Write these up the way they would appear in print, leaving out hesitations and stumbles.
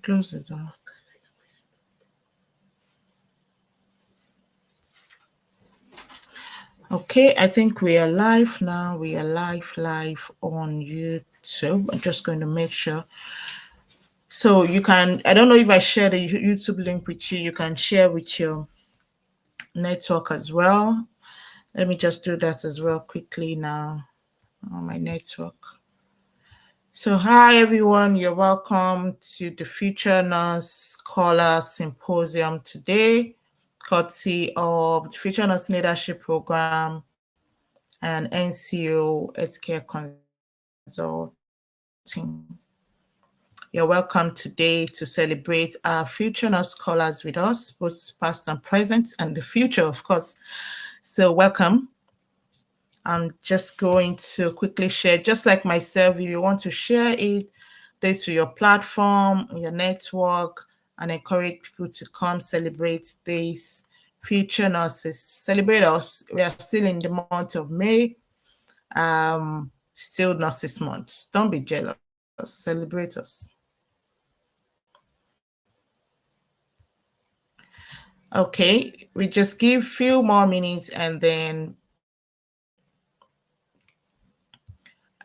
close it down. Okay, I think we are live now. We are live on YouTube. I'm just going to make sure. So you can, I don't know if I share the YouTube link with you. You can share with your network as well. Let me just do that as well quickly now on my network. So hi everyone, you're welcome to the Future Nurse Scholar Symposium today, courtesy of the Future Nurse Leadership Program and NCO Healthcare Consulting. You're welcome today to celebrate our Future Nurse Scholars with us, both past and present, and the future, of course. So welcome. I'm just going to quickly share, just like myself, if you want to share this to your platform, your network, and encourage people to come celebrate this Future Nurses. Celebrate us. We are still in the month of May, still Nurses Month. Don't be jealous. Celebrate us. Okay, we just give a few more minutes and then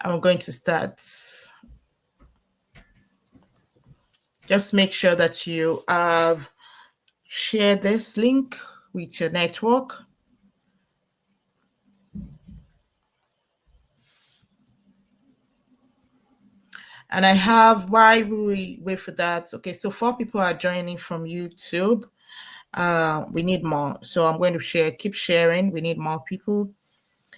I'm going to start. Just make sure that you have shared this link with your network. And I have, why we wait for that? Okay, so 4 people are joining from YouTube. We need more. So I'm going to keep sharing. We need more people.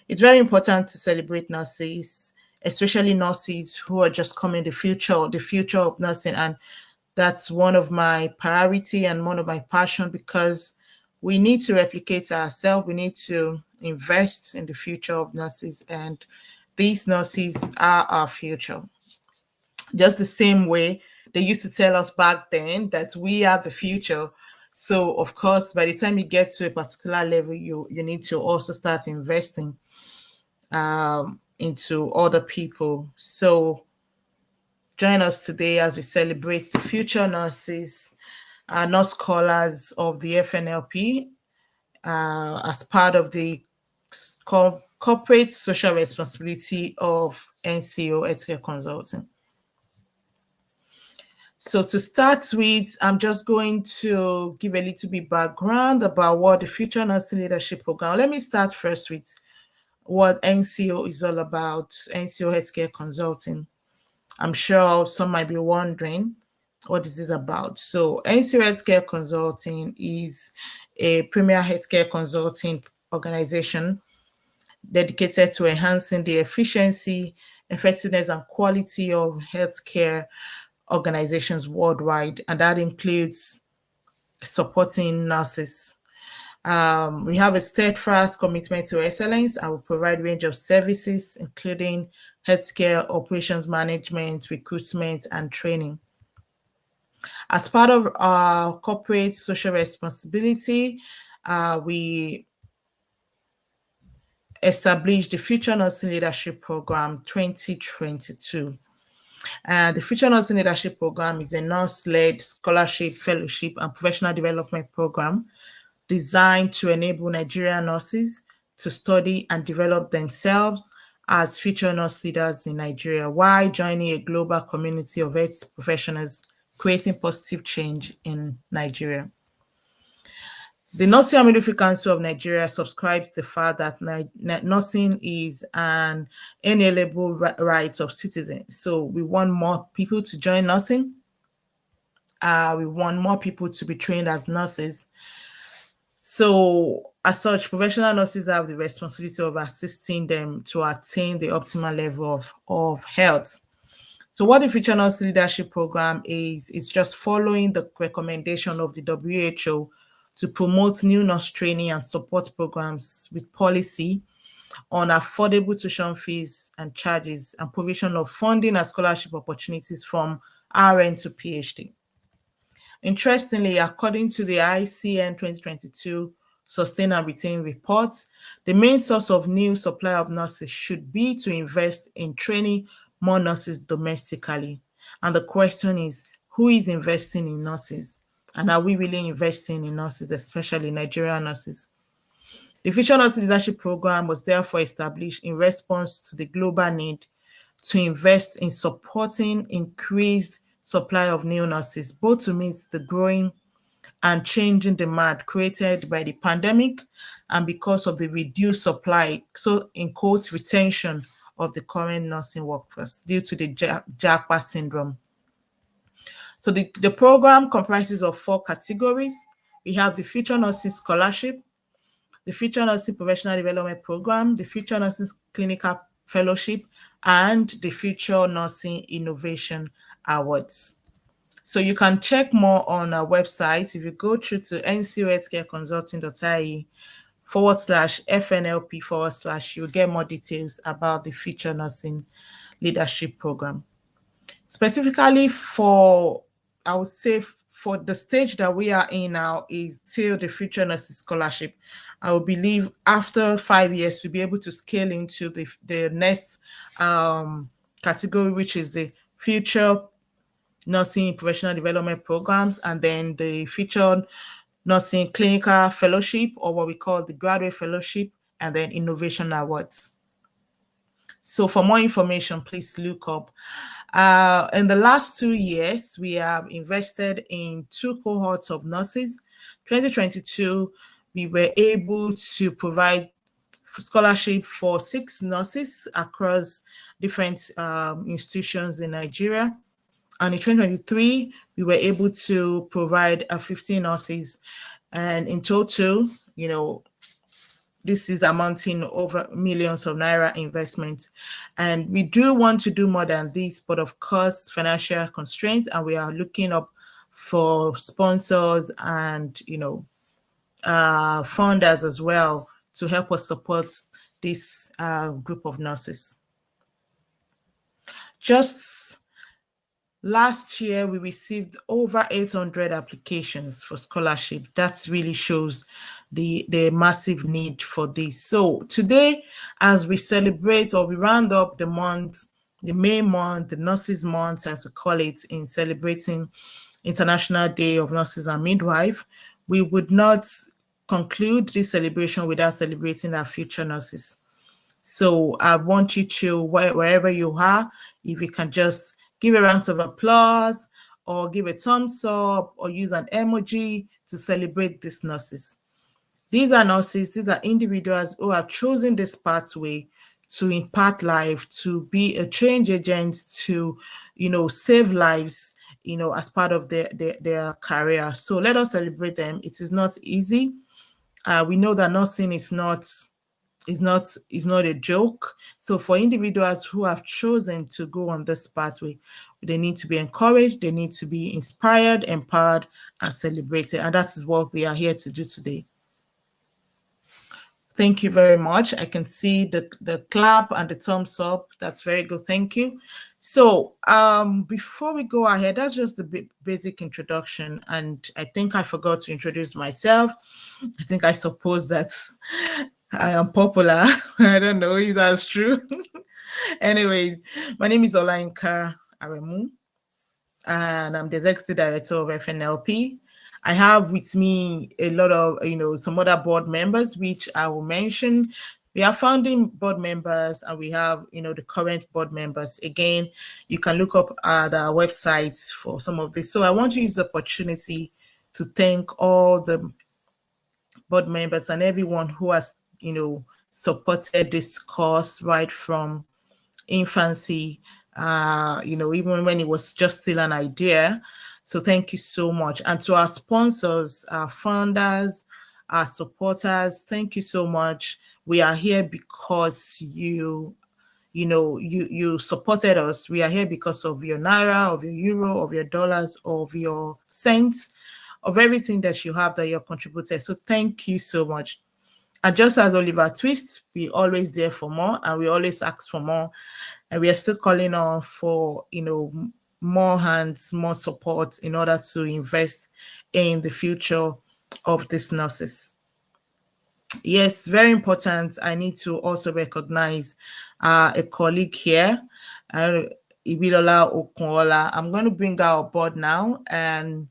It's very important to celebrate nurses, especially nurses who are just coming the future of nursing. And that's one of my priority and one of my passion, because we need to replicate ourselves. We need to invest in the future of nurses, and these nurses are our future. Just the same way they used to tell us back then that we are the future. So of course, by the time you get to a particular level, you need to also start investing into other people. So join us today as we celebrate the future nurses, nurse scholars of the FNLP, as part of the corporate social responsibility of NCO Healthcare Consulting. So to start with, I'm just going to give a little bit background about what the Future Nursing Leadership Program. Let me start first with what NCO is all about, NCO Healthcare Consulting. I'm sure some might be wondering what this is about. So NCO Healthcare Consulting is a premier healthcare consulting organization dedicated to enhancing the efficiency, effectiveness, and quality of healthcare organizations worldwide, and that includes supporting nurses. We have a steadfast commitment to excellence and we provide a range of services, including healthcare operations management, recruitment, and training. As part of our corporate social responsibility, we established the Future Nursing Leadership Program 2022. The Future Nursing Leadership Program is a nurse-led scholarship, fellowship, and professional development program designed to enable Nigerian nurses to study and develop themselves as future nurse leaders in Nigeria while joining a global community of health professionals, creating positive change in Nigeria. The Nursing and Midwifery Council of Nigeria subscribes to the fact that nursing is an inalienable right of citizens. So we want more people to join nursing. We want more people to be trained as nurses. So as such, professional nurses have the responsibility of assisting them to attain the optimal level of health. So what the Future Nurse Leadership Program is just following the recommendation of the WHO to promote new nurse training and support programs with policy on affordable tuition fees and charges and provision of funding and scholarship opportunities from RN to PhD. Interestingly, according to the ICN 2022 Sustain and Retain report, the main source of new supply of nurses should be to invest in training more nurses domestically. And the question is, who is investing in nurses? And are we really investing in nurses, especially Nigerian nurses? The Future Nurse Leadership Program was therefore established in response to the global need to invest in supporting increased supply of new nurses, both to meet the growing and changing demand created by the pandemic and because of the reduced supply, so in quotes, retention of the current nursing workforce due to the JAPA syndrome. So the program comprises of 4 categories. We have the Future Nursing Scholarship, the Future Nursing Professional Development Program, the Future Nursing Clinical Fellowship, and the Future Nursing Innovation Awards. So you can check more on our website. If you go through to ncohealthcareconsulting.ie/FNLP/, you'll get more details about the Future Nursing Leadership Program. Specifically for, I would say, for the stage that we are in now is still the Future Nursing Scholarship. I will believe after 5 years, we'll be able to scale into the next category, which is the Future Nursing Professional Development Programs, and then the Future Nursing Clinical Fellowship, or what we call the Graduate Fellowship, and then Innovation Awards. So for more information, please look up. In the last 2 years, we have invested in 2 cohorts of nurses. 2022, we were able to provide scholarship for 6 nurses across different institutions in Nigeria. And in 2023, we were able to provide 15 nurses. And in total, you know, this is amounting over millions of naira investment. And we do want to do more than this, but of course, financial constraints, and we are looking up for sponsors and, you know, funders as well to help us support this group of nurses. Just last year, we received over 800 applications for scholarship. That really shows the massive need for this. So today, as we celebrate or we round up the month, the May month, the Nurses Month, as we call it, in celebrating International Day of Nurses and Midwife, we would not conclude this celebration without celebrating our future nurses. So I want you to, wherever you are, if you can just give a round of applause or give a thumbs up or use an emoji to celebrate these nurses. These are nurses, these are individuals who have chosen this pathway to impact life, to be a change agent, to, you know, save lives, you know, as part of their career. So let us celebrate them. It is not easy. We know that nursing is not a joke. So for individuals who have chosen to go on this pathway, they need to be encouraged, they need to be inspired, empowered, and celebrated. And that is what we are here to do today. Thank you very much. I can see the clap and the thumbs up. That's very good. Thank you. So before we go ahead, that's just the basic introduction. And I think I forgot to introduce myself. I think I suppose that I am popular. I don't know if that's true. Anyways, my name is Olayinka Aremu, and I'm the Executive Director of FNLP. I have with me a lot of, you know, some other board members, which I will mention. We are founding board members, and we have, you know, the current board members. Again, you can look up at our websites for some of this. So I want to use the opportunity to thank all the board members and everyone who has, you know, supported this course right from infancy, you know, even when it was just still an idea. So thank you so much. And to our sponsors, our funders, our supporters, thank you so much. We are here because you supported us. We are here because of your naira, of your euro, of your dollars, of your cents, of everything that you have that you're contributed. So thank you so much. And just as Oliver Twist, we always there for more, and we always ask for more. And we are still calling on for, you know, more hands, more support in order to invest in the future of these nurses. Yes, very important. I need to also recognize a colleague here. Ibilola Okunola. I'm going to bring her aboard now and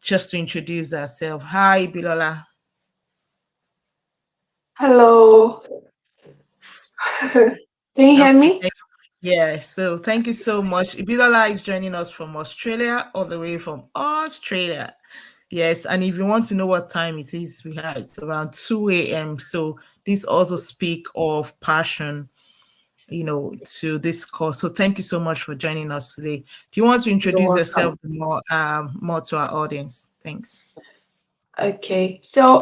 just to introduce herself. Hi, Ibilola. Hello. Can you hear Okay, me? yeah, so thank you so much. Ibilola is joining us from Australia, all the way from Australia. Yes, and if you want to know what time it is, we have it's around 2 a.m. So this also speak of passion, to this course. So thank you so much for joining us today. Do you want to You're introduce yourself welcome. more to our audience? Thanks. Okay. So,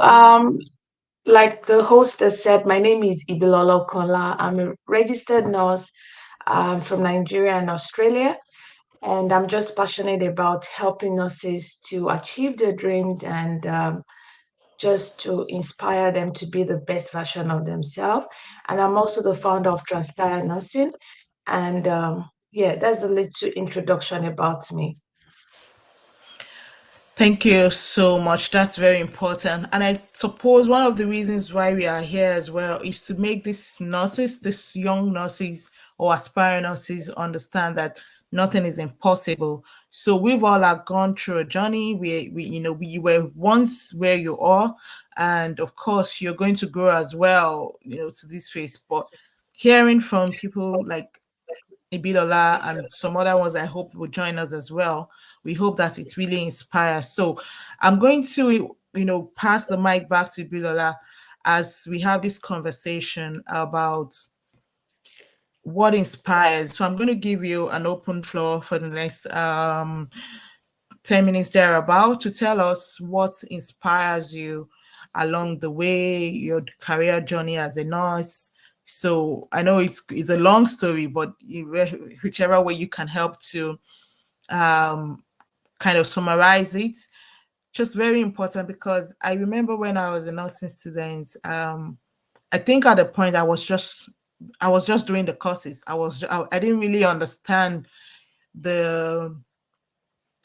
like the host has said, my name is Ibilolo Kola. I'm a registered nurse from Nigeria and Australia, and I'm just passionate about helping nurses to achieve their dreams and just to inspire them to be the best version of themselves. And I'm also the founder of Transpire Nursing. And yeah, that's a little introduction about me. Thank you so much. That's very important. And I suppose one of the reasons why we are here as well is to make these young nurses or aspiring nurses understand that nothing is impossible. So we've all gone through a journey. We were once where you are, and of course you're going to grow as well, to this phase. But hearing from people like Ibilola and some other ones I hope will join us as well. We hope that it really inspires. So I'm going to, pass the mic back to Ibilola as we have this conversation about what inspires. So I'm going to give you an open floor for the next 10 minutes thereabout to tell us what inspires you along the way, your career journey as a nurse. So I know it's a long story, but whichever way you can help to kind of summarize it, just very important because I remember when I was a nursing student, I think at the point I was just doing the courses. I didn't really understand the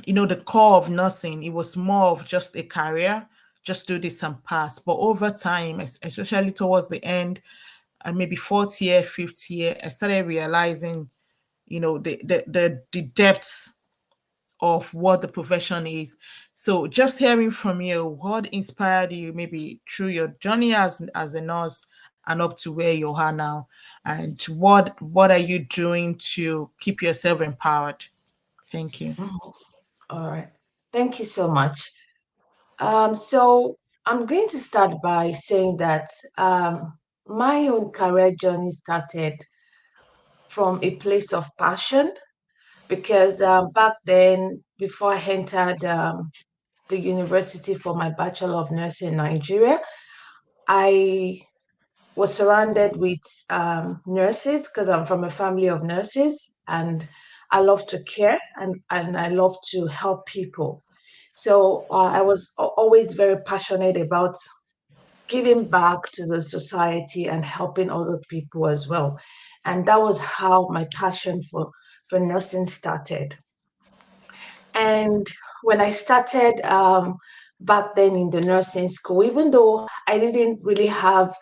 the core of nursing. It was more of just a career, just do this and pass. But over time, especially towards the end, and maybe fourth year, fifth year, I started realizing, the depths of what the profession is. So just hearing from you, what inspired you maybe through your journey as a nurse and up to where you are now, and what are you doing to keep yourself empowered? Thank you. Mhm. All right. Thank you so much. So I'm going to start by saying that my own career journey started from a place of passion because back then, before I entered the university for my Bachelor of Nursing in Nigeria, I was surrounded with nurses because I'm from a family of nurses and I love to care and I love to help people. So I was always very passionate about giving back to the society and helping other people as well. And that was how my passion for nursing started. And when I started back then in the nursing school, even though I didn't really have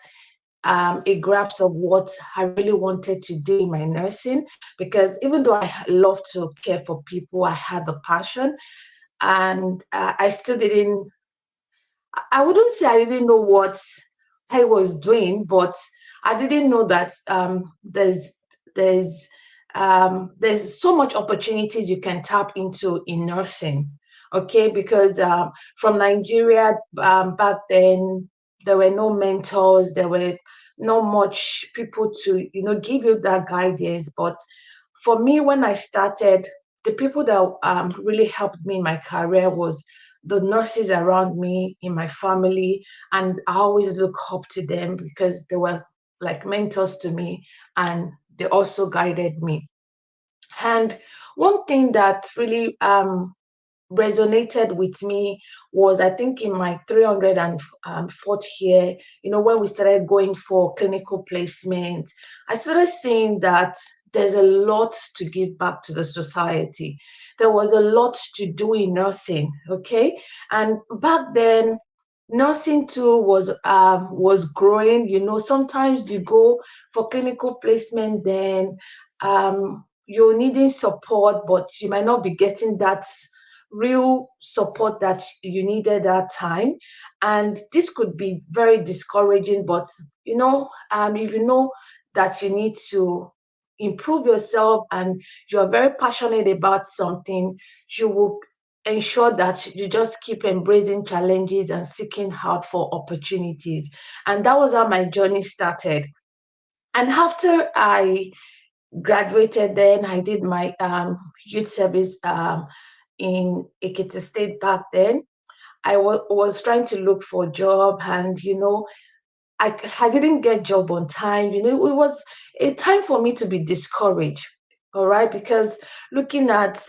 a grasp of what I really wanted to do in my nursing, because even though I love to care for people, I had the passion, and I still didn't I wouldn't say I didn't know what I was doing, but I didn't know that there's there's so much opportunities you can tap into in nursing. Okay, because from Nigeria back then there were no mentors, there were not much people to give you that guidance. But for me, when I started, the people that really helped me in my career was the nurses around me in my family, and I always look up to them because they were like mentors to me and they also guided me. And one thing that really resonated with me was, I think, in my 304th year, when we started going for clinical placement, I started seeing that there's a lot to give back to the society. There was a lot to do in nursing, okay? And back then, nursing too was growing. Sometimes you go for clinical placement, then you're needing support, but you might not be getting that real support that you needed that time. And this could be very discouraging, but if you know that you need to improve yourself and you are very passionate about something, you will ensure that you just keep embracing challenges and seeking out for opportunities. And that was how my journey started. And after I graduated, then I did my youth service in Ekiti State back then. I was trying to look for a job, and I didn't get job on time. It was a time for me to be discouraged. All right, because looking at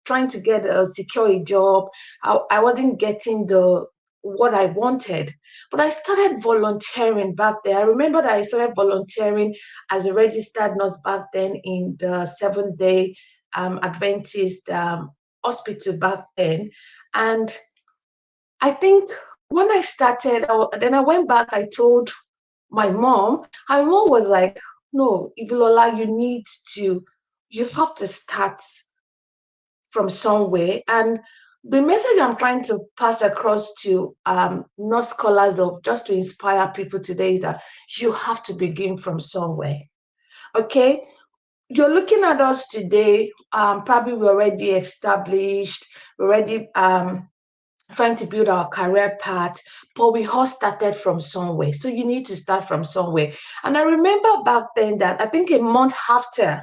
trying to get a secure a job, I wasn't getting the what I wanted. But I started volunteering back there. I remember that I started volunteering as a registered nurse back then in the Seventh Day Adventist hospital back then, and I think when I started, then I went back. I told my mom. My mom was like, "No, Ibilola, you have to start from somewhere." And the message I'm trying to pass across to not scholars of just to inspire people today is that you have to begin from somewhere. Okay, you're looking at us today. Probably we're already established. We're already trying to build our career path, but we all started from somewhere. So you need to start from somewhere. And I remember back then that I think a month after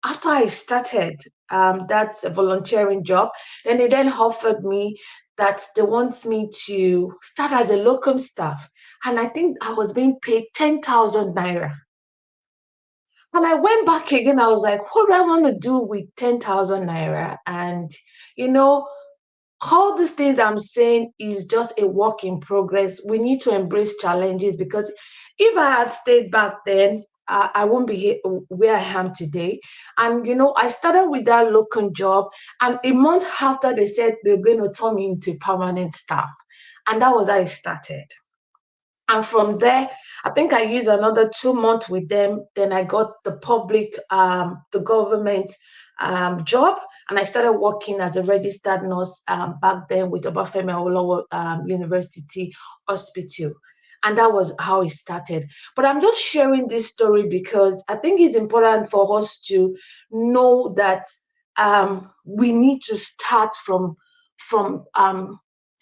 I started that volunteering job, then they then offered me that they want me to start as a locum staff. And I think I was being paid 10,000 naira. And I went back again. I was like, what do I want to do with 10,000 naira? And, you know, all these things I'm saying is just a work in progress. We need to embrace challenges because if I had stayed back then, I won't be here where I am today. And I started with that local job, and a month after they said they're going to turn me into permanent staff, and that was how I started. And from there, I think I used another 2 months with them. Then I got the government job, and I started working as a registered nurse back then with Obafemi Awolowo University Hospital. And that was how it started. But I'm just sharing this story because I think it's important for us to know that we need to start from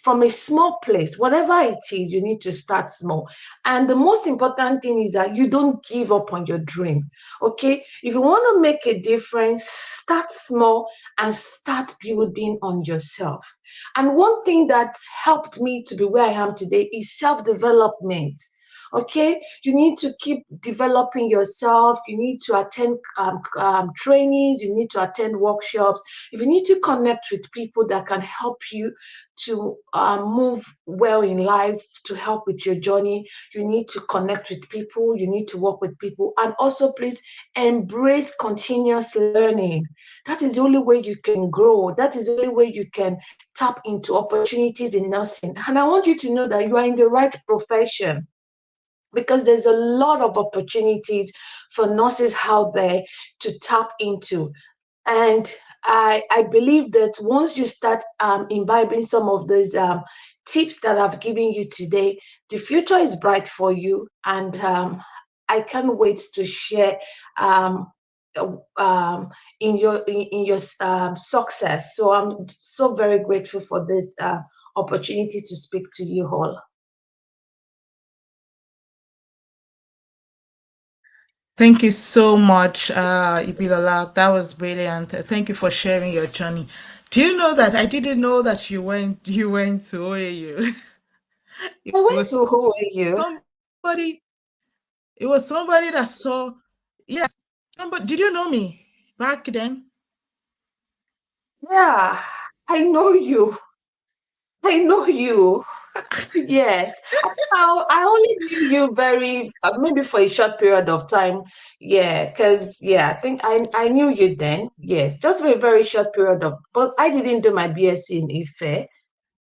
from a small place, whatever it is, you need to start small. And the most important thing is that you don't give up on your dream. Okay. If you want to make a difference, start small and start building on yourself. And one thing that helped me to be where I am today is self development. Okay, you need to keep developing yourself. You need to attend trainings, you need to attend workshops. If you need to connect with people that can help you to move well in life, to help with your journey, you need to connect with people, you need to work with people. And also, please embrace continuous learning. That is the only way you can grow. That is the only way you can tap into opportunities in nursing. And I want you to know that you are in the right profession because there's a lot of opportunities for nurses out there to tap into. And I believe that once you start imbibing some of these tips that I've given you today, the future is bright for you. And I can't wait to share uh, um, in your success. So I'm so very grateful for this opportunity to speak to you all. Thank you so much, Ibilola. That was brilliant. Thank you for sharing your journey. Do you know that I didn't know that you went to OAU? I It went was to OAU. somebody it was somebody that saw, yes, somebody, did you know me back then? Yeah, I know you. I know you. Yes. I only knew you very maybe for a short period of time. Yeah, because I think I knew you then. Yes, just for a very short period of. But I didn't do my BSc in Ife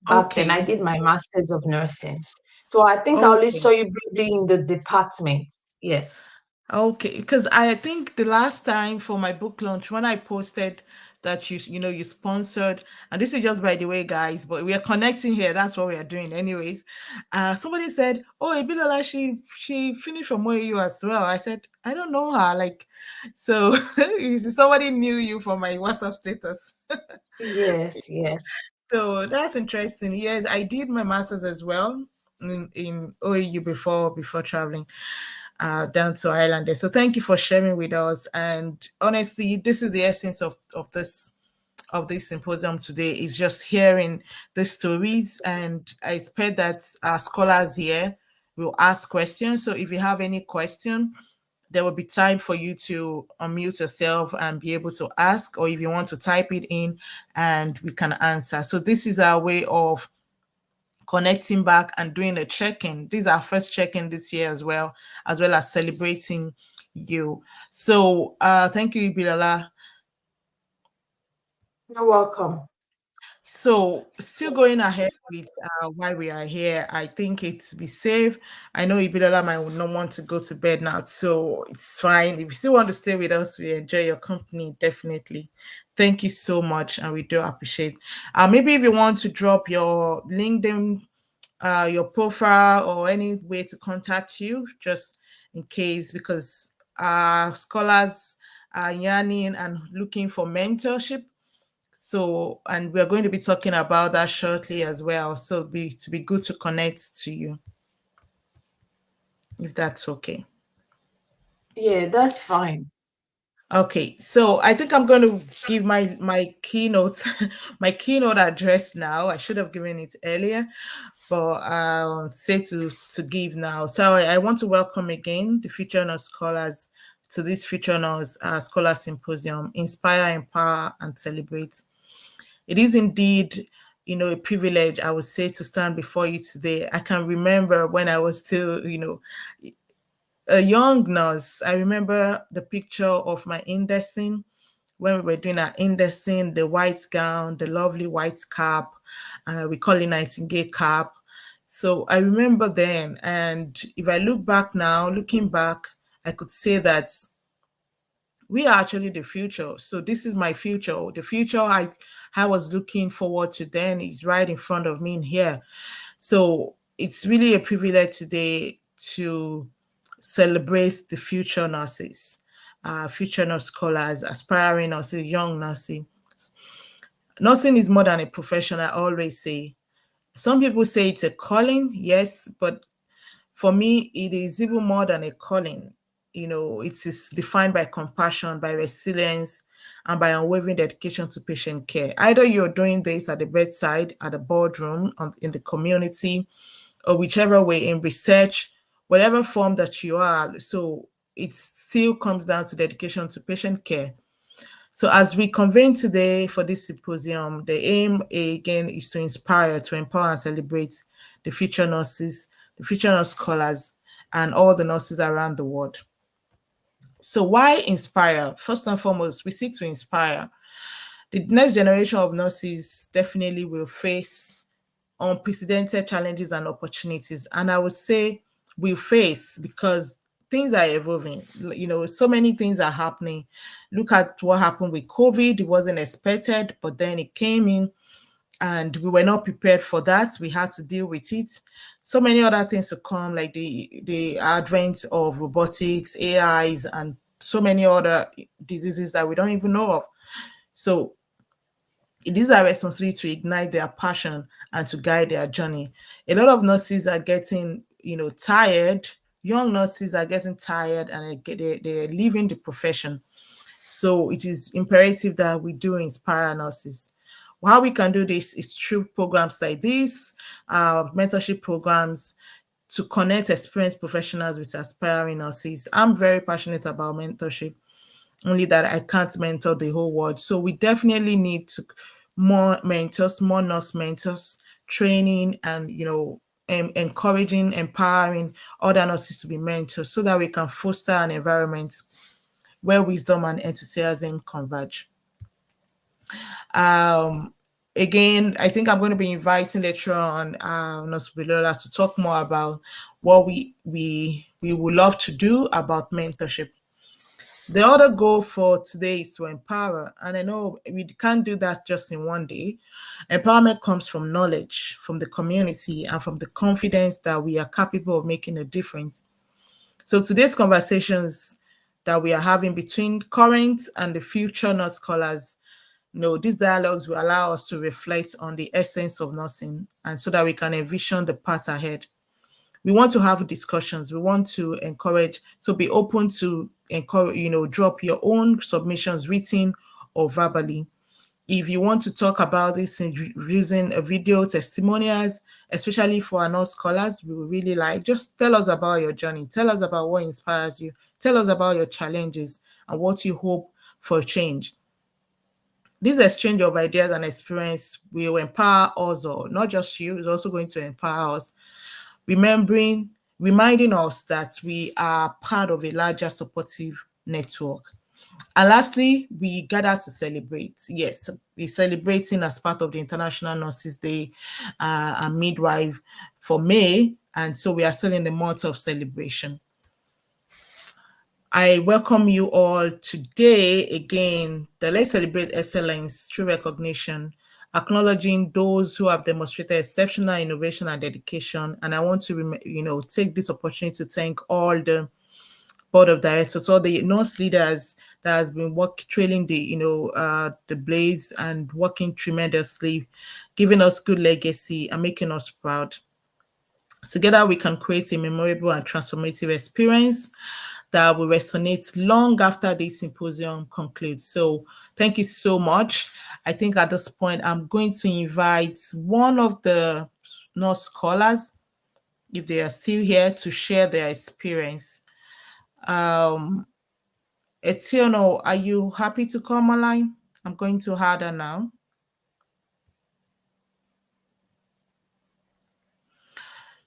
back then. I Okay, did my Masters of Nursing. So I think I only saw okay. you briefly in the department. Yes. Okay, because I think the last time for my book launch, when I posted that you sponsored, and this is just by the way, guys, but we are connecting here. That's what we are doing, anyways. Somebody said, "Oh, Ebilola, she finished from OAU as well." I said, "I don't know her." Like, so somebody knew you from my WhatsApp status. Yes, yes. So that's interesting. Yes, I did my master's as well in OAU before traveling down to Ireland there. So thank you for sharing with us. And honestly, this is the essence of this symposium today, is just hearing the stories. And I expect that our scholars here will ask questions. So if you have any question, there will be time for you to unmute yourself and be able to ask, or if you want to type it in and we can answer. So this is our way of connecting back and doing a check-in. This is our first check-in this year as well as celebrating you. So thank you, Bilala. You're welcome. So still going ahead with why we are here, I think it to be safe. I know Ibilola might not want to go to bed now, so it's fine. If you still want to stay with us, we enjoy your company, definitely. Thank you so much, and we do appreciate. Maybe if you want to drop your LinkedIn, your profile, or any way to contact you, just in case, because scholars are yearning and looking for mentorship. So, and we're going to be talking about that shortly as well. So, to be good to connect to you, if that's okay. Yeah, that's fine. Okay, so I think I'm going to give my keynote my keynote address now. I should have given it earlier, but safe to give now. So I want to welcome again the Future Nurse scholars to this Future Nurse Scholar Symposium, Inspire, Empower, and Celebrate. It is indeed, a privilege, I would say, to stand before you today. I can remember when I was still, a young nurse. I remember the picture of my indexing when we were doing our indexing, the white gown, the lovely white cap, we call it Nightingale cap. So I remember then, and if I look back now, looking back, I could say that we are actually the future. So this is my future. The future I was looking forward to then is right in front of me in here. So it's really a privilege today to celebrate the future nurses, future nurse scholars, aspiring nurses, young nurses. Nursing is more than a profession, I always say. Some people say it's a calling, yes, but for me, it is even more than a calling. It is defined by compassion, by resilience, and by unwavering dedication to patient care. Either you're doing this at the bedside, at the boardroom, in the community, or whichever way in research, whatever form that you are. So it still comes down to dedication to patient care. So as we convene today for this symposium, the aim again is to inspire, to empower and celebrate the future nurses, the future nurse scholars, and all the nurses around the world. So why inspire? First and foremost, we seek to inspire. The next generation of nurses definitely will face unprecedented challenges and opportunities. And I would say we face because things are evolving. So many things are happening. Look at what happened with COVID. It wasn't expected, but then it came in and we were not prepared for that. We had to deal with it. So many other things to come, like the advent of robotics, AIs, and so many other diseases that we don't even know of. So it is our responsibility to ignite their passion and to guide their journey. A lot of nurses are getting, tired. Young nurses are getting tired and they're leaving the profession. So it is imperative that we do inspire nurses. How we can do this is through programs like this, mentorship programs, to connect experienced professionals with aspiring nurses. I'm very passionate about mentorship, only that I can't mentor the whole world. So we definitely need to more mentors, more nurse mentors, training and encouraging, empowering other nurses to be mentors so that we can foster an environment where wisdom and enthusiasm converge. Again, I think I'm going to be inviting later on Nurse Bilola to talk more about what we would love to do about mentorship. The other goal for today is to empower. And I know we can't do that just in one day. Empowerment comes from knowledge, from the community, and from the confidence that we are capable of making a difference. So today's conversations that we are having between current and the future nurse scholars, these dialogues will allow us to reflect on the essence of nursing and so that we can envision the path ahead. We want to have discussions. We want to encourage, so be open to encourage, drop your own submissions, written or verbally. If you want to talk about this using a video testimonials, especially for our nurse scholars, we would really like, just tell us about your journey. Tell us about what inspires you. Tell us about your challenges and what you hope for change. This exchange of ideas and experience will empower us all, not just you, it's also going to empower us. Reminding us that we are part of a larger supportive network. And lastly, we gather to celebrate. Yes, we're celebrating as part of the International Nurses Day and Midwife for May. And so we are still in the month of celebration. I welcome you all today again. Let's celebrate excellence through recognition, acknowledging those who have demonstrated exceptional innovation and dedication. And I want to, take this opportunity to thank all the board of directors, all the nurse leaders that has been trailing the blaze and working tremendously, giving us good legacy and making us proud. Together, we can create a memorable and transformative experience that will resonate long after this symposium concludes. So thank you so much. I think at this point, I'm going to invite one of the nurse scholars, if they are still here, to share their experience. Etiono, are you happy to come online? I'm going to add her now.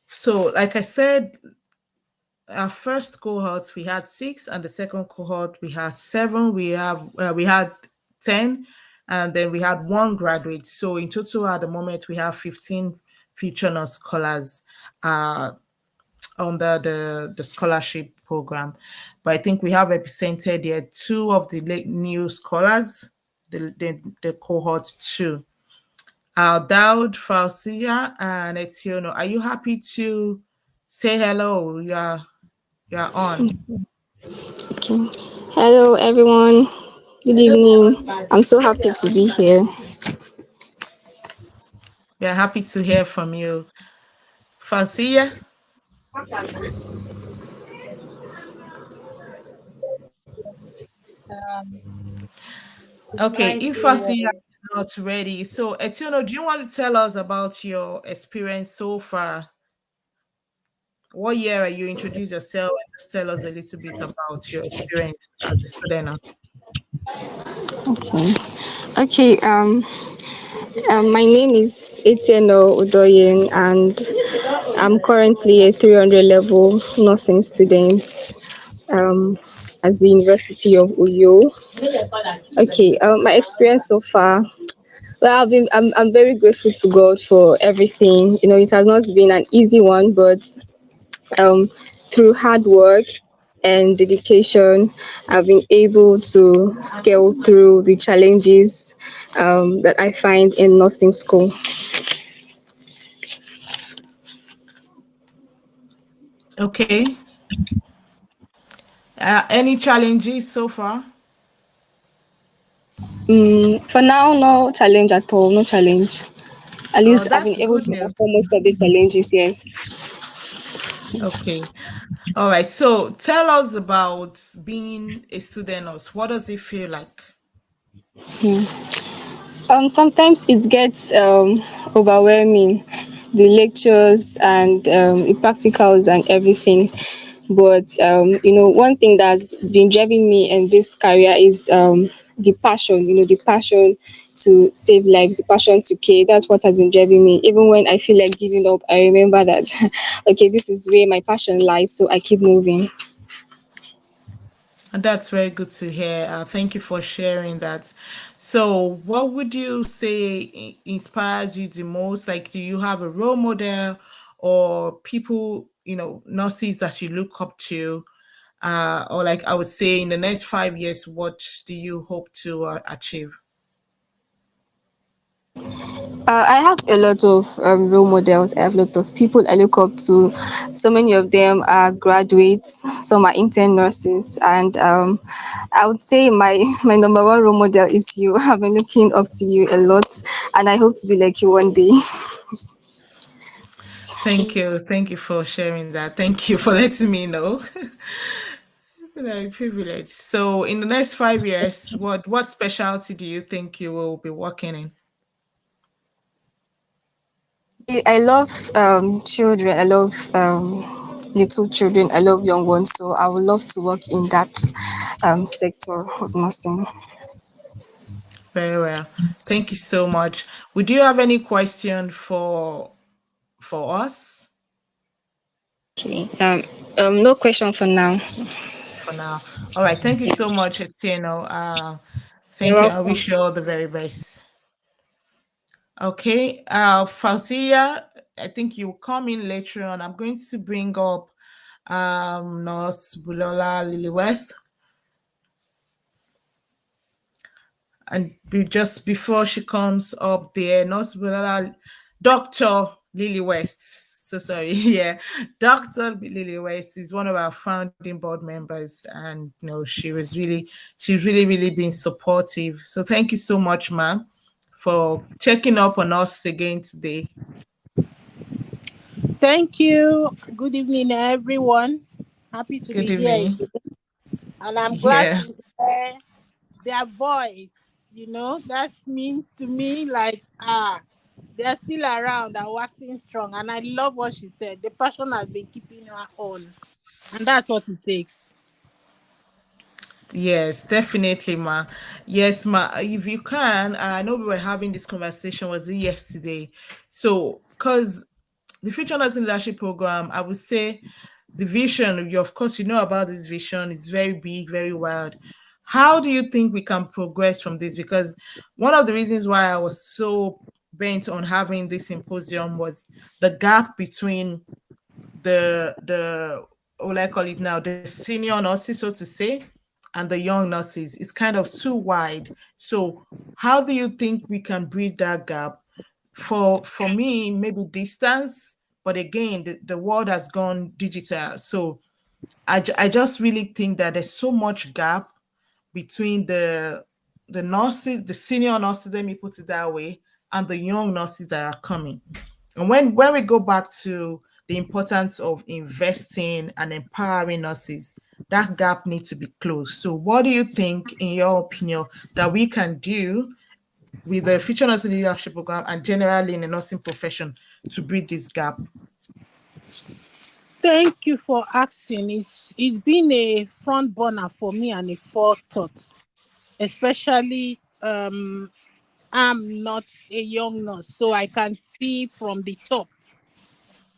So, like I said, our first cohort we had 6, and the second cohort we had 7. We had 10, and then we had 1 graduate. So in total, at the moment, we have 15 future nurse scholars under the scholarship program. But I think we have represented here 2 of the new scholars, the cohort 2. Daud, Fausia, and Etiono, are you happy to say hello? You're on. Okay. Hello, everyone. Good evening. I'm so happy to be here. We're happy to hear from you. Fausia? Okay, Trying if to, Fausia is not ready, so Etiono, do you want to tell us about your experience so far? What year are you? Introduce yourself and just tell us a little bit about your experience as a student. Okay. Okay. My name is Etieno Udoyin, and I'm currently a 300 level nursing student at the University of Uyo. Okay. My experience so far. Well, I'm very grateful to God for everything. It has not been an easy one, but um, through hard work and dedication, I've been able to scale through the challenges that I find in nursing school. Okay. Any challenges so far? For now, no challenge at all, no challenge. At Oh, least I've that's been able good to news. overcome most of the challenges, yes. Okay. All right. So tell us about being a student nurse. What does it feel like? Sometimes it gets overwhelming, the lectures and the practicals and everything. But one thing that's been driving me in this career is the passion. The passion to save lives, the passion to care. That's what has been driving me. Even when I feel like giving up, I remember that okay, this is where my passion lies, so I keep moving. And that's very good to hear. Thank you for sharing that. So, what would you say inspires you the most? Like, do you have a role model or people, nurses that you look up to? Or, like, I would say, in the next 5 years, what do you hope to achieve? I have a lot of role models. I have a lot of people I look up to. So many of them are graduates, some are intern nurses, and I would say my my number one role model is you. I've been looking up to you a lot, and I hope to be like you one day. Thank you. Thank you for sharing that. Thank you for letting me know. Privilege. So, in the next 5 years, what specialty do you think you will be working in? I love children. I love little children. I love young ones. So I would love to work in that sector of nursing. Very well. Thank you so much. Would you have any question for us Okay. No question for now. for now? All right. Thank you so much, Etieno. You're Thank you. I welcome. wish you all the very best. Okay. Fauzia, I think you will come in later on. I'm going to bring up Nurse Bulola Lily West. And just before she comes up there, Nurse Bulola, Dr. Lily West. So sorry, yeah, Dr. Lily West is one of our founding board members, and she's really been supportive. So thank you so much, ma'am, for checking up on us again today. Thank you. Good evening, everyone. Happy to Good be here evening. again. And I'm glad Yeah. to hear their voice. That means to me like, they're still around and waxing strong. And I love what she said. The passion has been keeping her on. And that's what it takes. Yes, definitely, ma. Yes, ma. If you can, I know we were having this conversation, was it yesterday? So, because the Future Nursing Leadership Program, I would say the vision, you, of course, you know about this vision, it's very big, very wild. How do you think we can progress from this? Because one of the reasons why I was so bent on having this symposium was the gap between the what I call it now, the senior nurses, so to say, and the young nurses. It's kind of too wide. So how do you think we can bridge that gap? For me, maybe distance, but again, the world has gone digital. So I just really think that there's so much gap between the nurses, the senior nurses, let me put it that way, and the young nurses that are coming. And when we go back to the importance of investing and empowering nurses, that gap needs to be closed. So what do you think, in your opinion, that we can do with the Future Nursing Leadership Program and generally in the nursing profession to bridge this gap? Thank you for asking. It's been a front burner for me and a forethought, especially I'm not a young nurse, so I can see from the top.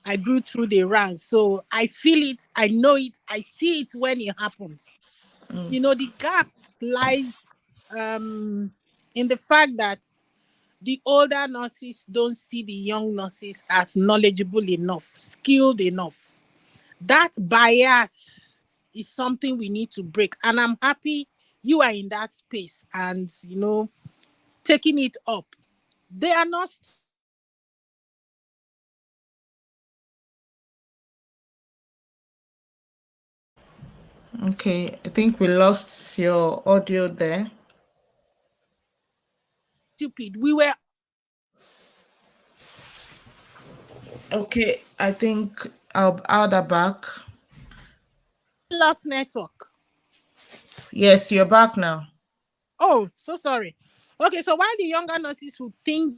I grew through the ranks, so I feel it, I know it, I see it when it happens. The gap lies in the fact that the older nurses don't see the young nurses as knowledgeable enough, skilled enough. That bias is something we need to break, and I'm happy you are in that space and taking it up. They are not stupid. Okay, I think we lost your audio there. We were Okay, I think I'll that back. lost network. Yes, you're back now. Oh, so sorry. Okay, so while the younger nurses would think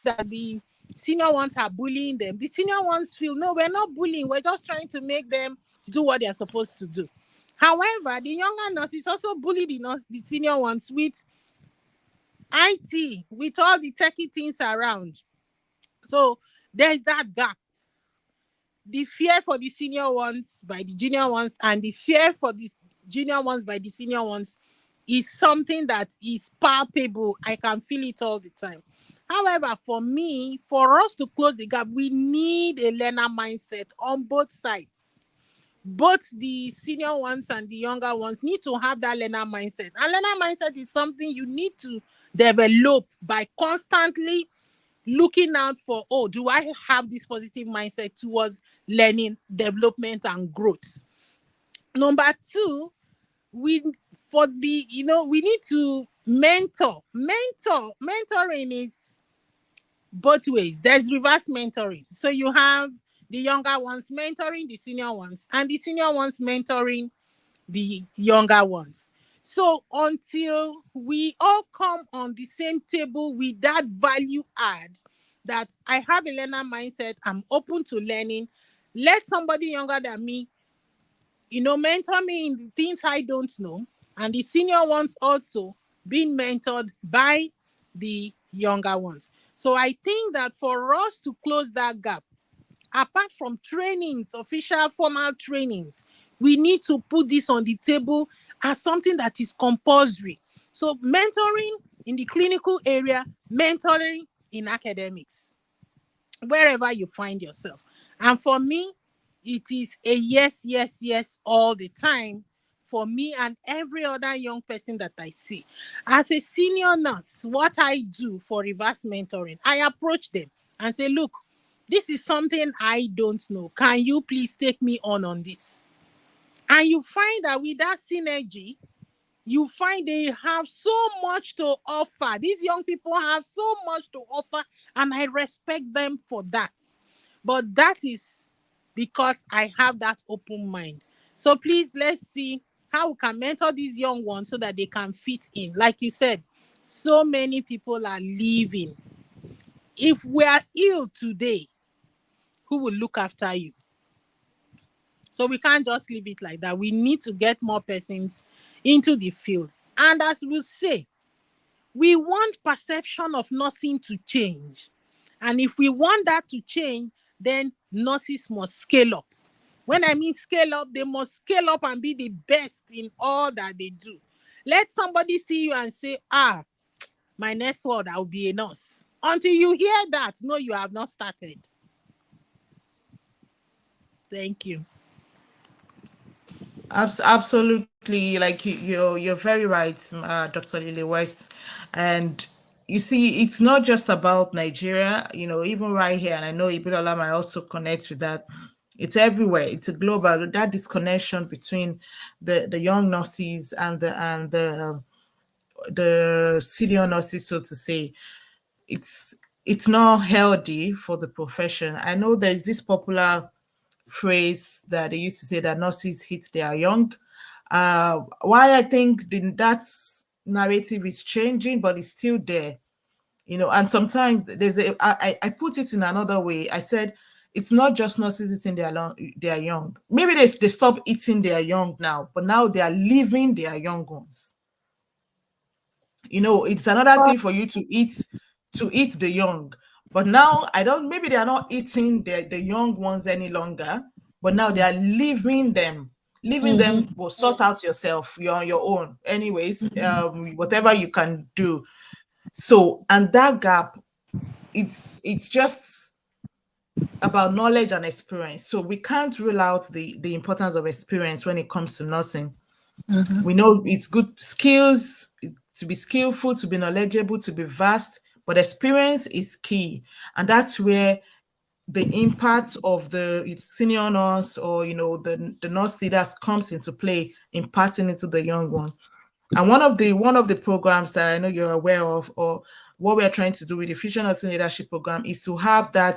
that the senior ones are bullying them, the senior ones feel no, we're not bullying, we're just trying to make them do what they're supposed to do. However, the younger nurses also bully the senior ones with IT, with all the techie things around. So there's that gap. The fear for the senior ones by the junior ones, and the fear for the junior ones by the senior ones is something that is palpable. I can feel it all the time. However, for me, for us to close the gap, we need a learner mindset on both sides. Both the senior ones and the younger ones need to have that learner mindset. And learner mindset is something you need to develop by constantly looking out for, oh, do I have this positive mindset towards learning, development, and growth? Number two, we for the we need to mentoring is both ways. There's reverse mentoring, so you have the younger ones mentoring the senior ones and the senior ones mentoring the younger ones. So until we all come on the same table with that value add, that I have a learner mindset, I'm open to learning, let somebody younger than me mentor me in the things I don't know, and the senior ones also being mentored by the younger ones. So I think that for us to close that gap, apart from trainings, official formal trainings, we need to put this on the table as something that is compulsory. So mentoring in the clinical area, mentoring in academics, wherever you find yourself. And for me, it is a yes, yes, yes all the time for me and every other young person that I see. As a senior nurse, what I do for reverse mentoring, I approach them and say, look, this is something I don't know. Can you please take me on this? And you find that with that synergy, you find they have so much to offer. These young people have so much to offer, and I respect them for that. But that is because I have that open mind. So please, let's see how we can mentor these young ones so that they can fit in. Like you said, so many people are leaving. If we are ill today, who will look after you? So we can't just leave it like that. We need to get more persons into the field. And as we say, we want perception of nursing to change. And if we want that to change, then nurses must scale up. When I mean scale up, they must scale up and be the best in all that they do. Let somebody see you and say, my next word, I'll be a nurse. Until you hear that, no, you have not started. Thank you. Absolutely, like you're very right, Dr. Lily West. And you see, it's not just about Nigeria, even right here, and I know Ibilola might also connect with that. It's everywhere. It's a global, that disconnection between the young nurses and the senior nurses, so to say. It's not healthy for the profession. I know there's this popular phrase that they used to say that nurses hit their young. Why I think that narrative is changing, but it's still there. And sometimes I put it in another way. I said it's not just nurses eating their young. Maybe they stop eating their young now, but now they are leaving their young ones. It's another thing for you to eat the young, but now maybe they are not eating the young ones any longer, but now they are leaving them. Leaving them will sort out yourself. You're on your own anyways. Whatever you can do. So, and that gap, it's just about knowledge and experience. So we can't rule out the importance of experience when it comes to nursing. We know it's good skills, to be skillful, to be knowledgeable, to be vast, but experience is key. And that's where the impact of the senior nurse or the nurse leaders comes into play, imparting into the young one. And one of the programs that I know you're aware of, or what we're trying to do with the Future Nursing Leadership Program, is to have that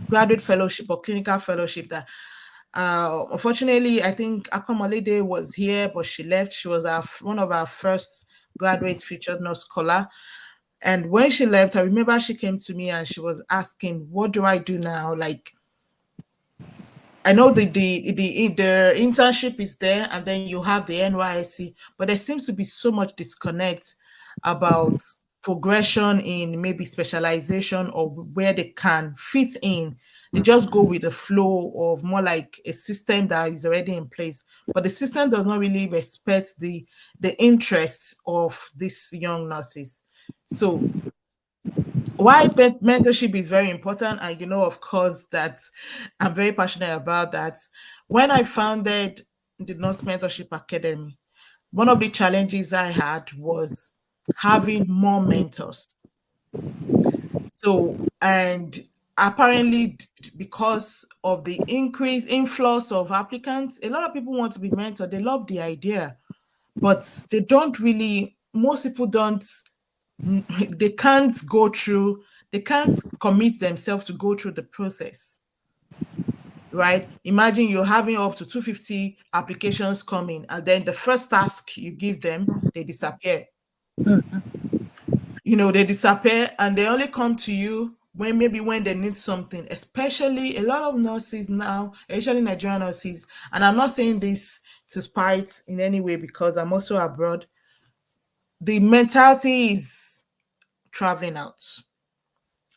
graduate fellowship or clinical fellowship that unfortunately, I think Akomolide was here, but she left. She was one of our first graduate featured nurse scholar. And when she left, I remember she came to me and she was asking, what do I do now? Like, I know the internship is there, and then you have the NYSC, but there seems to be so much disconnect about progression in maybe specialization or where they can fit in, They just go with the flow of more like a system that is already in place. But the system does not really respect the interests of these young nurses. So why mentorship is very important, and of course, that I'm very passionate about that. When I founded the Nurse Mentorship Academy, one of the challenges I had was having more mentors. So, and apparently, because of the increase influx of applicants, a lot of people want to be mentored. They love the idea, but they don't really, most people don't, they can't go through, they can't commit themselves to go through the process, right? Imagine you're having up to 250 applications coming, and then the first task you give them, they disappear. They disappear and they only come to you when maybe when they need something, especially a lot of nurses now, especially Nigerian nurses. And I'm not saying this to spite in any way because I'm also abroad. The mentality is traveling out.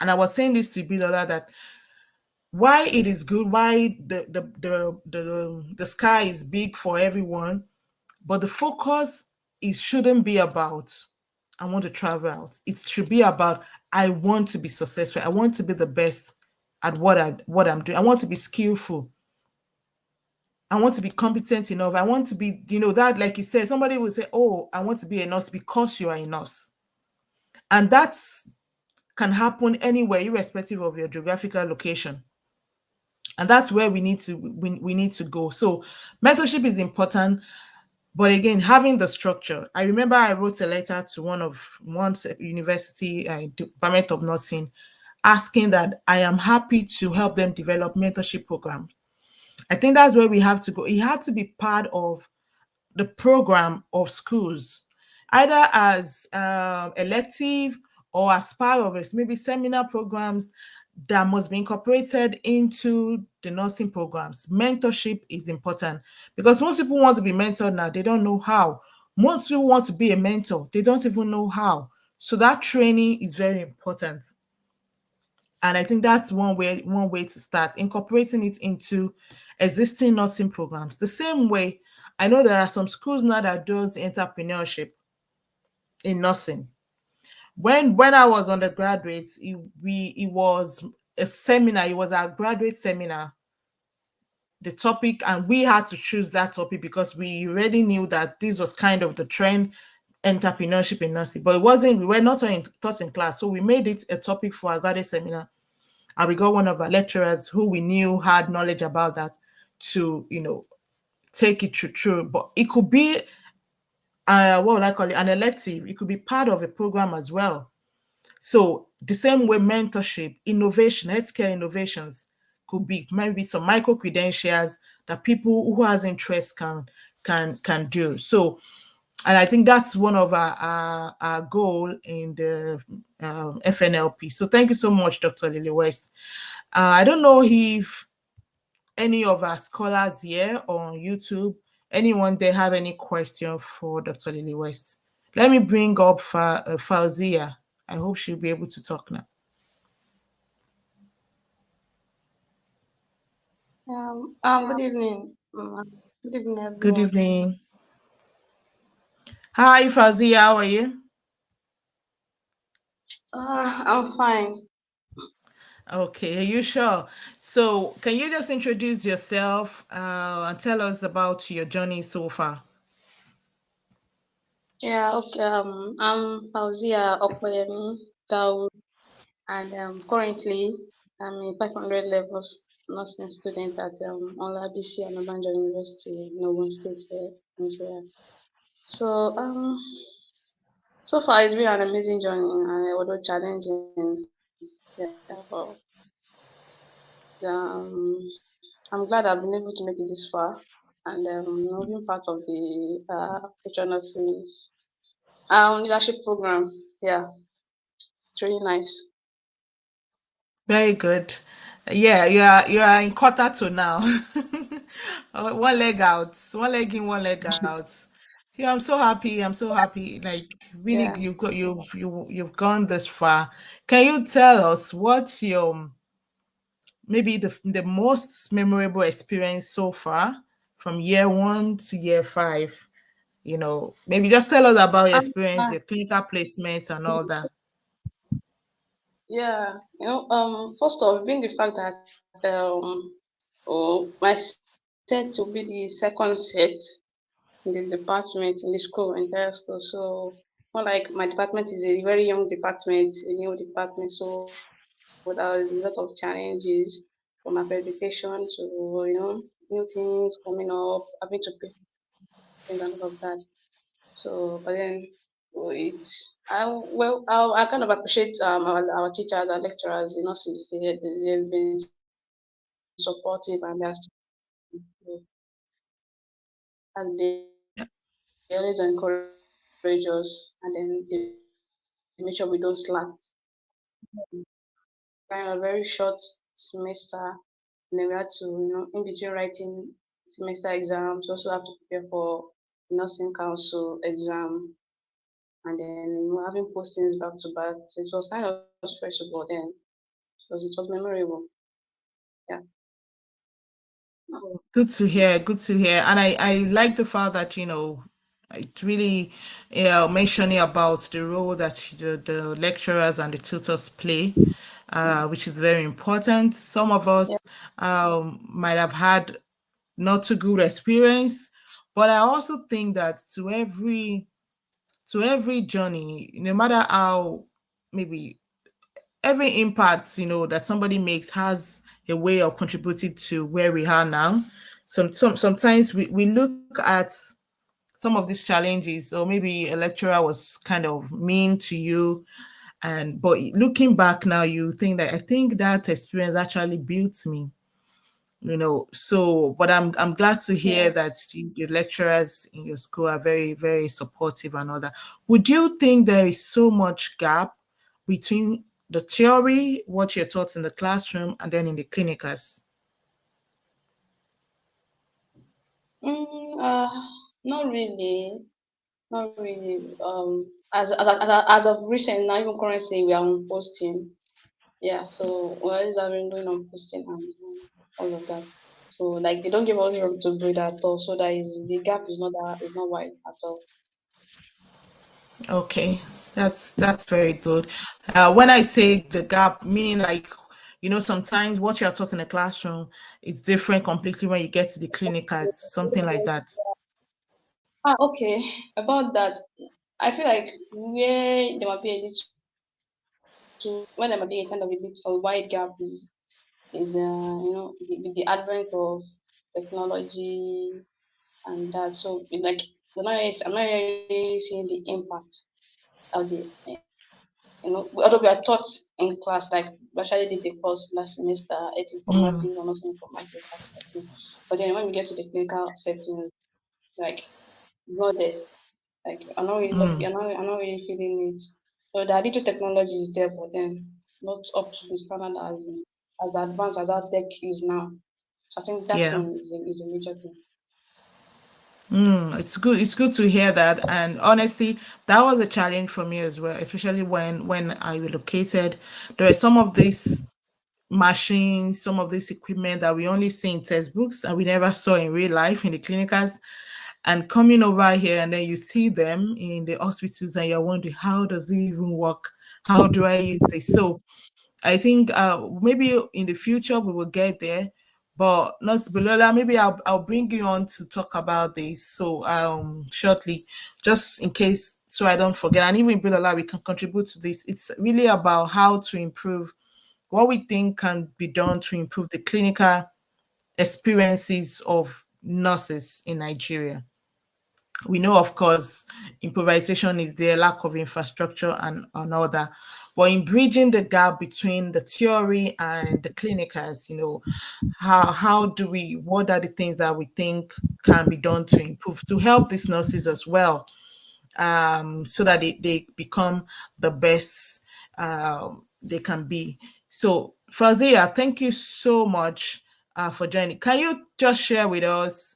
And I was saying this to Bilola that why it is good, why the sky is big for everyone, but the focus is shouldn't be about I want to travel out. It should be about I want to be successful. I want to be the best at what I'm doing. I want to be skillful. I want to be competent enough. I want to be, that like you said, somebody will say, "Oh, I want to be a nurse because you are a nurse." And that's can happen anywhere, irrespective of your geographical location. And that's where we need to go. So mentorship is important. But again, having the structure, I remember I wrote a letter to one university department of nursing, asking that I am happy to help them develop mentorship programs. I think that's where we have to go. It had to be part of the program of schools, either as elective or as part of it, maybe seminar programs that must be incorporated into the nursing programs. Mentorship is important because most people want to be mentored now, they don't know how. Most people want to be a mentor, they don't even know how. So that training is very important. And I think that's one way to start incorporating it into existing nursing programs. The same way, I know there are some schools now that does entrepreneurship in nursing. When I was undergraduate, it was a seminar. It was our graduate seminar, the topic, and we had to choose that topic because we already knew that this was kind of the trend, entrepreneurship in nursing. But it wasn't. We were not taught in class, so we made it a topic for our graduate seminar. And we got one of our lecturers who we knew had knowledge about that to, take it through. But it could be, what would I call it, an elective. It could be part of a program as well. So the same way mentorship, innovation, healthcare innovations could be maybe some micro credentials that people who has interest can do. So, and I think that's one of our goal in the FNLP. So thank you so much, Dr. Lily West. I don't know if any of our scholars here on YouTube, anyone they have any question for Dr. Lily West. Let me bring up Fauzia. I hope she'll be able to talk now. Good evening. Good evening, Good everyone. evening. Hi, Fauzia. How are you? I'm fine. Okay, are you sure? So, can you just introduce yourself and tell us about your journey so far? Yeah, okay. I'm Fauzia Okoyemi Dawood, and currently I'm a 500 level nursing student at Olabisi Anabanjo University in Ogun State, Nigeria. So so far it's been an amazing journey, and although challenging, yeah, I'm glad I've been able to make it this far, and being part of the future nurses leadership program. Yeah, it's really nice. Very good. Yeah, you are in quarter two now. One leg out, one leg in, one leg out. Yeah, I'm so happy. I'm so happy. Like really, Yeah. you've gone this far. Can you tell us what's your maybe the most memorable experience so far from year one to year five. Maybe just tell us about your experience, Uh, your clinical placements and all that. yeah, first off, being the fact that my set will be the second set in the department, in the school, entire school. So, more like my department is a very young department, a new department. So there is a lot of challenges from accreditation to, new things coming up, having to pay and all of that. So, but then it's I kind of appreciate our teachers, our lecturers, since they've been supportive and they're still and they always encourage us, and then they make sure we don't slack. Kind of very short semester, and then we had to, in between writing semester exams, also have to prepare for the nursing council exam, and then having postings back to back. So it was kind of stressful, but then it was memorable. Yeah. Good to hear. Good to hear. And I like the fact that, it really mentioning about the role that the lecturers and the tutors play, which is very important. Some of Yeah. us might have had not too good experience, but I also think that to every journey, no matter how maybe every impact that somebody makes has a way of contributing to where we are now. Sometimes we look at some of these challenges, or maybe a lecturer was kind of mean to you, and but looking back now, you think that I think that experience actually built me. So but I'm glad to hear Yeah. that your lecturers in your school are very, very supportive and all that. Would you think there is so much gap between the theory, what you're taught in the classroom, and then in the clinicals? Mm, uh, Not really. Not really. As of recent, now even currently, we are on posting. Yeah, so we're always having going on posting and all of that. So like they don't give us room to breathe at all. So that is the gap is not wide at all. Okay, that's very good. When I say the gap, meaning like, sometimes what you're taught in the classroom is different completely when you get to the clinicals, something like that. Okay. About that, I feel like where there might be a little, where there might be a kind of a wide gap is the advent of technology and that. So like I'm not really seeing the impact of the although we are taught in class, like we actually did a course last semester, it informatics or nothing informatics, that kind of thing. But then when we get to the clinical setting, like not there. Like I'm not really feeling it. So the little technology is there, but then not up to the standard as advanced as our tech is now. So I think that Yeah. one is a major thing. It's good. It's good to hear that. And honestly, that was a challenge for me as well, especially when I relocated. There are some of these machines, some of this equipment that we only see in textbooks and we never saw in real life in the clinicals. And coming over here, and then you see them in the hospitals, and you're wondering, how does it even work? How do I use this? So I think maybe in the future we will get there, but not Bilola. Maybe I'll bring you on to talk about this. So shortly, just in case, so I don't forget. And even Bilola, we can contribute to this. It's really about how to improve what we think can be done to improve the clinical experiences of nurses in Nigeria. We know, of course, improvisation is there, lack of infrastructure and all that. But in bridging the gap between the theory and the clinicals, how do we, what are the things that we think can be done to improve, to help these nurses as well, so that they become the best they can be. So, Fazia, thank you so much for joining. Can you just share with us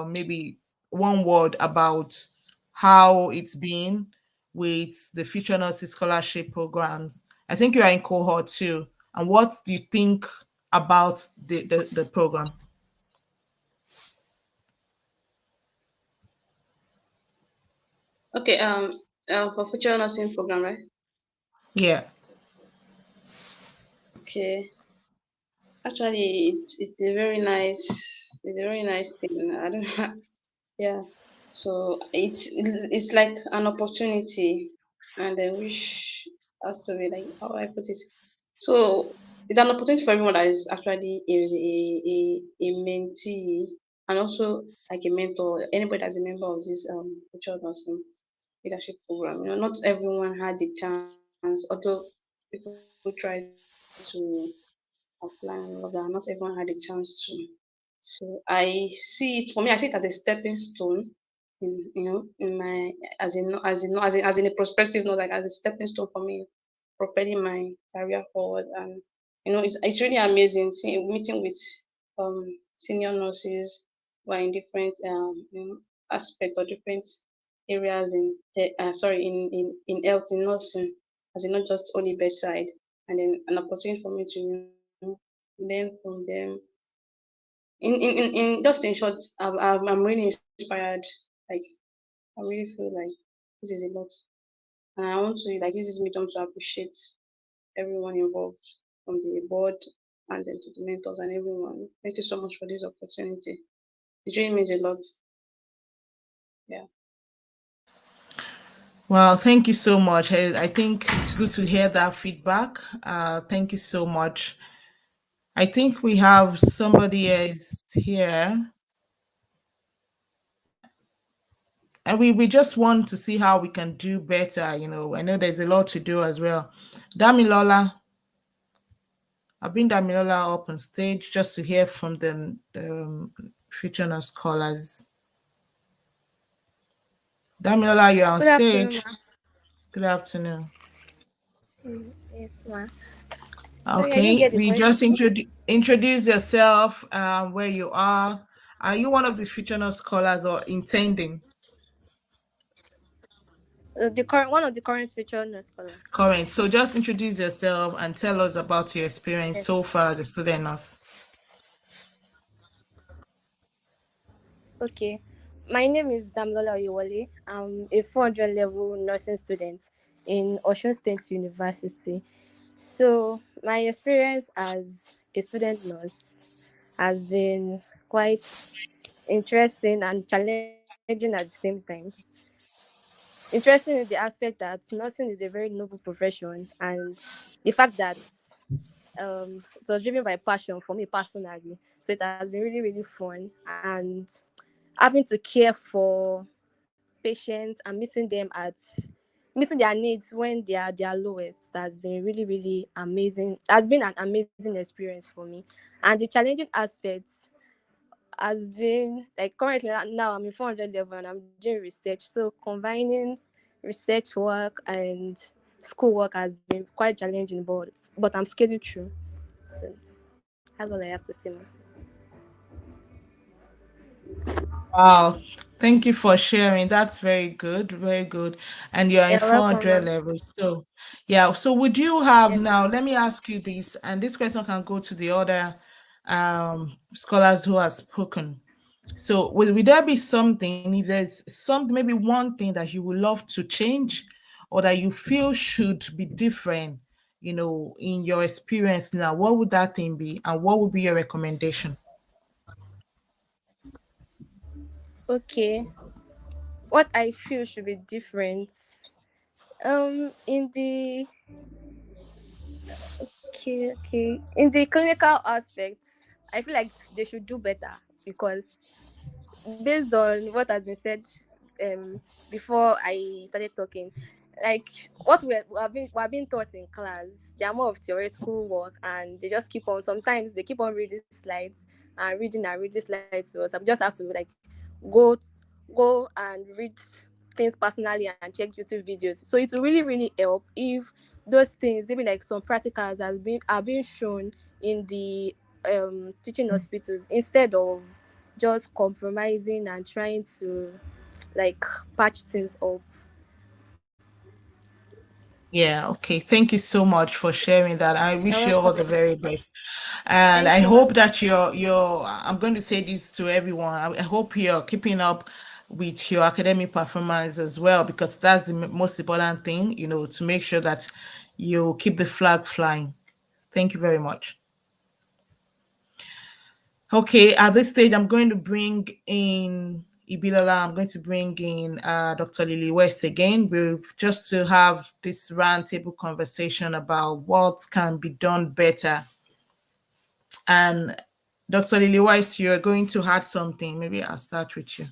maybe one word about how it's been with the Future Nurses Scholarship programs? I think you are in cohort 2. And what do you think about the program. Okay. For future nursing program, right? Yeah. Okay. Actually, it's a very nice, it's a very nice thing. I don't know. Yeah. So it's like an opportunity, and which has to be like, how do I put it? So it's an opportunity for everyone that is actually a mentee, and also like a mentor. Anybody that's a member of this future nursing leadership program. Not everyone had the chance, although people try to apply and all of that. Not everyone had the chance to. So I see it, for me, I see it as a stepping stone in my, as in a prospective note, like as a stepping stone for me, propelling my career forward. And it's really amazing seeing, meeting with senior nurses who are in different aspect or different areas in sorry, in health, in nursing, as in not just only bedside. And then an opportunity for me to learn from them. In just in short, I'm really inspired. Like, I really feel like this is a lot, and I want to like use this medium to appreciate everyone involved, from the board and then to the mentors and everyone. Thank you so much for this opportunity. It really means a lot. Yeah. Well, thank you so much. I think it's good to hear that feedback. Thank you so much. I think we have somebody else here. And we just want to see how we can do better. I know there's a lot to do as well. Damilola, I've been Damilola up on stage just to hear from the future nurse scholars. Damilola, you're on Good afternoon, stage. ma. Good afternoon. Yes, ma. Sorry, I didn't Okay, get the we just question. introduce yourself, where you are. Are you one of the future nurse scholars or intending? The current one of the current future nurse scholars. Current. So just introduce yourself and tell us about your experience Yes. so far as a student nurse. Okay. My name is Damlola Oyewole. I'm a 400 level nursing student in Osun State University. So my experience as a student nurse has been quite interesting and challenging at the same time. Interesting in the aspect that nursing is a very noble profession, and the fact that it was driven by passion for me personally. So it has been really, really fun. And having to care for patients and meeting their needs when they are their lowest has been really, really amazing. Has been an amazing experience for me. And the challenging aspects has been like currently now I'm in 400 level and I'm doing research. So combining research work and school work has been quite challenging, but I'm scaling through. So that's all I have to say, man. Wow, thank you for sharing. That's very good, very good. And you're in You're welcome, 400 man. levels. So, yeah. So, would you have Yes, now? ma'am. Let me ask you this, and this question can go to the other scholars who have spoken. So, will there be something, if there's something, maybe one thing that you would love to change or that you feel should be different, in your experience now? What would that thing be? And what would be your recommendation? Okay. What I feel should be different. In the in the clinical aspect, I feel like they should do better because based on what has been said um before I started talking, like what we are being taught in class, they are more of theoretical work and they just keep on sometimes they keep on reading slides and reading slides to us. I just have to like go go and read things personally and check YouTube videos. So it will really, really help if those things, maybe like some practicals are being shown in the teaching hospitals instead of just compromising and trying to like patch things up. Yeah, okay. Thank you so much for sharing that. I You're wish you all the welcome. very best. And Thank I you. hope that I'm going to say this to everyone. I hope you're keeping up with your academic performance as well, because that's the most important thing, to make sure that you keep the flag flying. Thank you very much. Okay, at this stage, I'm going to bring in Ibilola. I'm going to bring in Dr. Lily West again. We're just to have this roundtable conversation about what can be done better. And Dr. Lily West, you're going to add something. Maybe I'll start with you.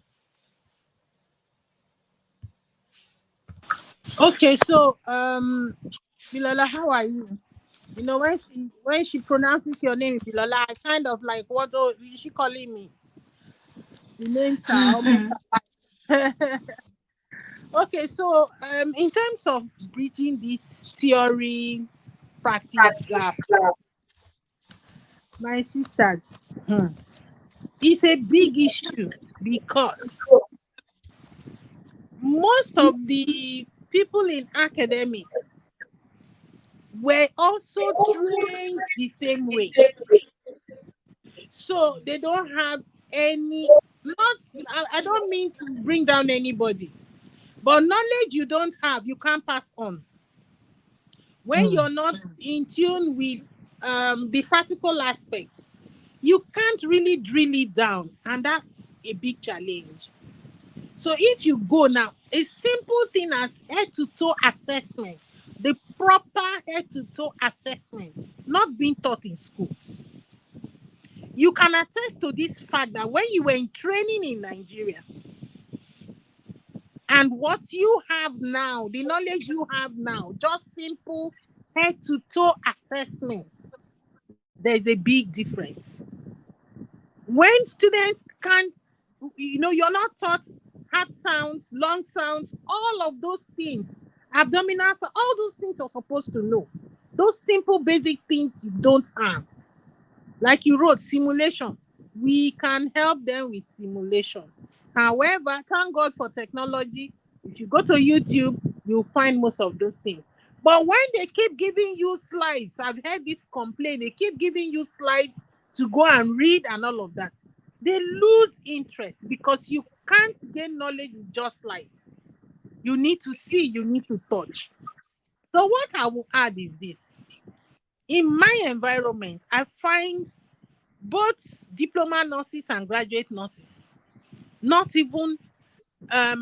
Okay, so Bilola, how are you? When she pronounces your name, Bilola, I kind of like, what? Oh, is she calling me? The names are almost. Okay, so in terms of bridging this theory practice gap, my sisters, it's a big issue because most of the people in academics were also trained the same way. So they don't have any, not, I don't mean to bring down anybody, but knowledge you don't have, you can't pass on. When Hmm. you're not in tune with the practical aspects, you can't really drill it down. And that's a big challenge. So if you go now, a simple thing as head to toe assessment, the proper head to toe assessment, not being taught in schools. You can attest to this fact that when you were in training in Nigeria and what you have now, the knowledge you have now, just simple head to toe assessment, there's a big difference. When students can't, you're not taught heart sounds, lung sounds, all of those things, abdominal, all those things you're supposed to know. Those simple basic things you don't have. Like you wrote, simulation. We can help them with simulation. However, thank God for technology. If you go to YouTube, you'll find most of those things. But when they keep giving you slides, I've heard this complaint, they keep giving you slides to go and read and all of that. They lose interest because you can't gain knowledge with just slides. You need to see, you need to touch. So, what I will add is this: in my environment, I find both diploma nurses and graduate nurses not even a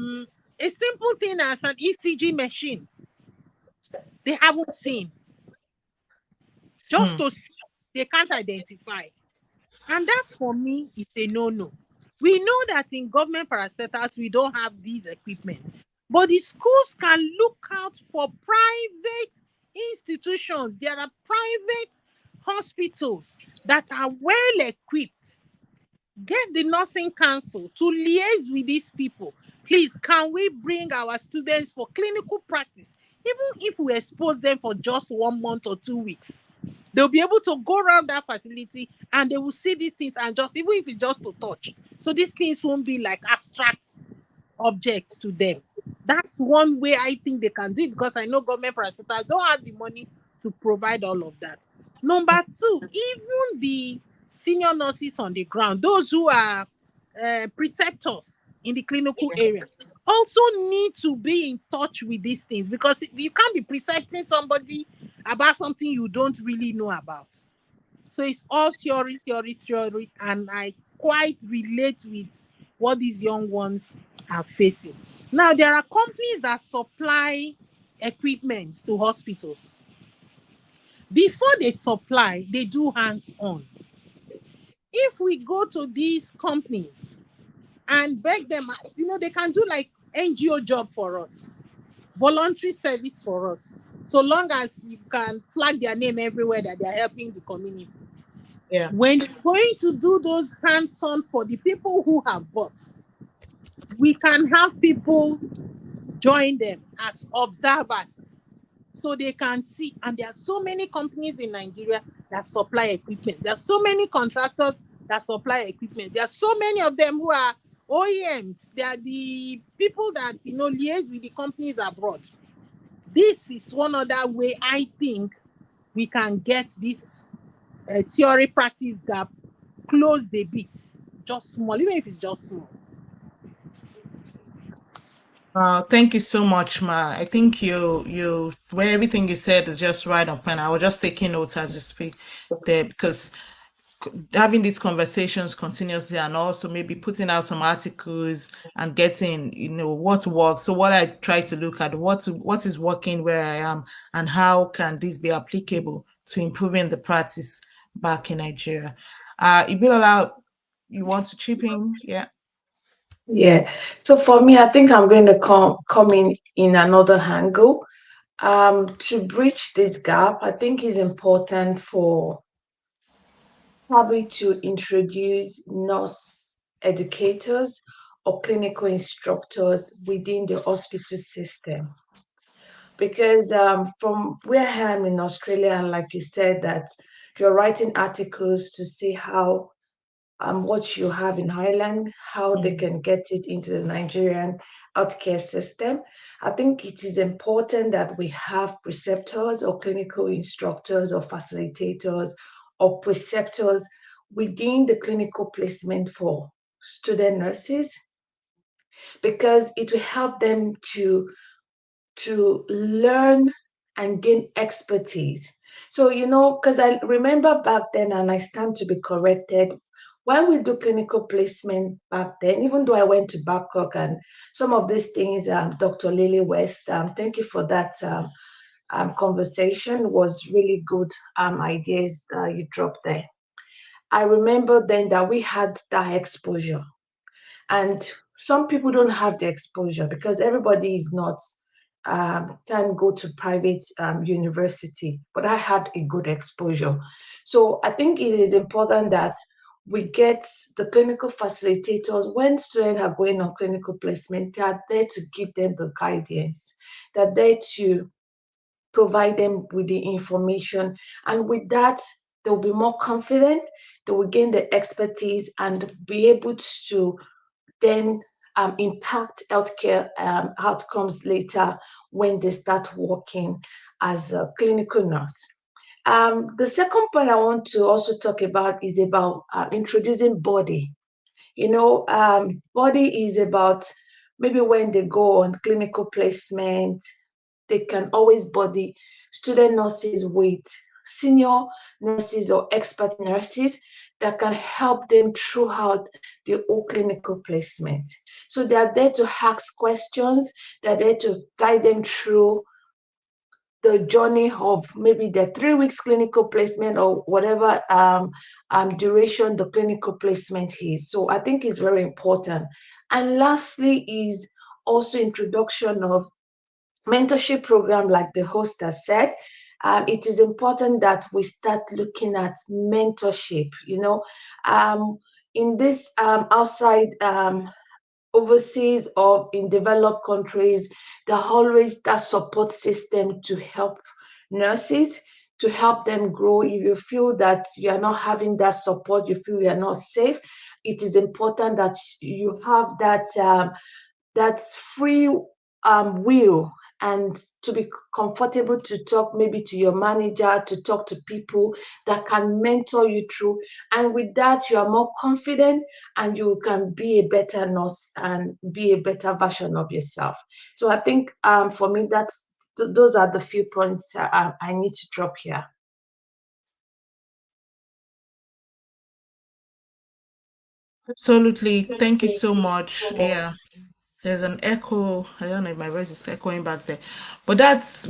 simple thing as an ECG machine they haven't seen. Just Hmm. to see, they can't identify. And that for me is a no-no. We know that in government parastatals, we don't have these equipment. But the schools can look out for private institutions. There are private hospitals that are well equipped. Get the nursing council to liaise with these people. Please, can we bring our students for clinical practice? Even if we expose them for just 1 month or 2 weeks, they'll be able to go around that facility and they will see these things and just, even if it's just to touch. So these things won't be like abstract objects to them. That's one way I think they can do it, because I know government parastatals don't have the money to provide all of that. Number two, even the senior nurses on the ground, those who are preceptors in the clinical area, also need to be in touch with these things, because you can't be precepting somebody about something you don't really know about. So it's all theory, theory, theory, and I quite relate with what these young ones are facing. Now, there are companies that supply equipment to hospitals. Before they supply, they do hands on. If we go to these companies and beg them, they can do like NGO job for us, voluntary service for us, so long as you can flag their name everywhere that they are helping the community. Yeah. When you're going to do those hands-on for the people who have bought, we can have people join them as observers so they can see. And there are so many companies in Nigeria that supply equipment. There are so many contractors that supply equipment. There are so many of them who are OEMs. They are the people that liaise with the companies abroad. This is one other way I think we can get this theory practice gap closed a bit, just small, even if it's just small. Thank you so much, Ma. I think where everything you said is just right on point. I was just taking notes as you speak there because having these conversations continuously and also maybe putting out some articles and getting what works. So what I try to look at what is working where I am and how can this be applicable to improving the practice back in Nigeria. Ibilola, you want to chip in? Yeah. Yeah. So for me, I think I'm going to come in another angle. To bridge this gap, I think it's important for probably to introduce nurse educators or clinical instructors within the hospital system. Because from where I am in Australia, and like you said, that you're writing articles to see how what you have in Ireland, how they can get it into the Nigerian healthcare system. I think it is important that we have preceptors or clinical instructors or facilitators or preceptors within the clinical placement for student nurses because it will help them to learn and gain expertise. So, because I remember back then, and I stand to be corrected, when we do clinical placement back then, even though I went to Babcock and some of these things, Dr. Lily West, thank you for that conversation, was really good ideas you dropped there. I remember then that we had that exposure and some people don't have the exposure because everybody is not can go to private university, but I had a good exposure. So I think it is important that we get the clinical facilitators when students are going on clinical placement. They are there to give them the guidance. They're there to provide them with the information, and with that they'll be more confident. They will gain the expertise and be able to then impact healthcare outcomes later when they start working as a clinical nurse. The second point I want to also talk about is about introducing body. Body is about maybe when they go on clinical placement, they can always body student nurses with senior nurses or expert nurses that can help them throughout the whole clinical placement. So they are there to ask questions, they're there to guide them through the journey of maybe the 3 weeks clinical placement or whatever duration the clinical placement is. So I think it's very important. And lastly is also introduction of mentorship program, like the host has said. It is important that we start looking at mentorship. In this outside overseas or in developed countries, there are always that support system to help nurses, to help them grow. If you feel that you are not having that support, you feel you are not safe, it is important that you have that free will and to be comfortable to talk maybe to your manager, to talk to people that can mentor you through. And with that, you are more confident and you can be a better nurse and be a better version of yourself. So I think for me, those are the few points I need to drop here. Absolutely. Thank you so much. Yeah. There's an echo. I don't know if my voice is echoing back there, but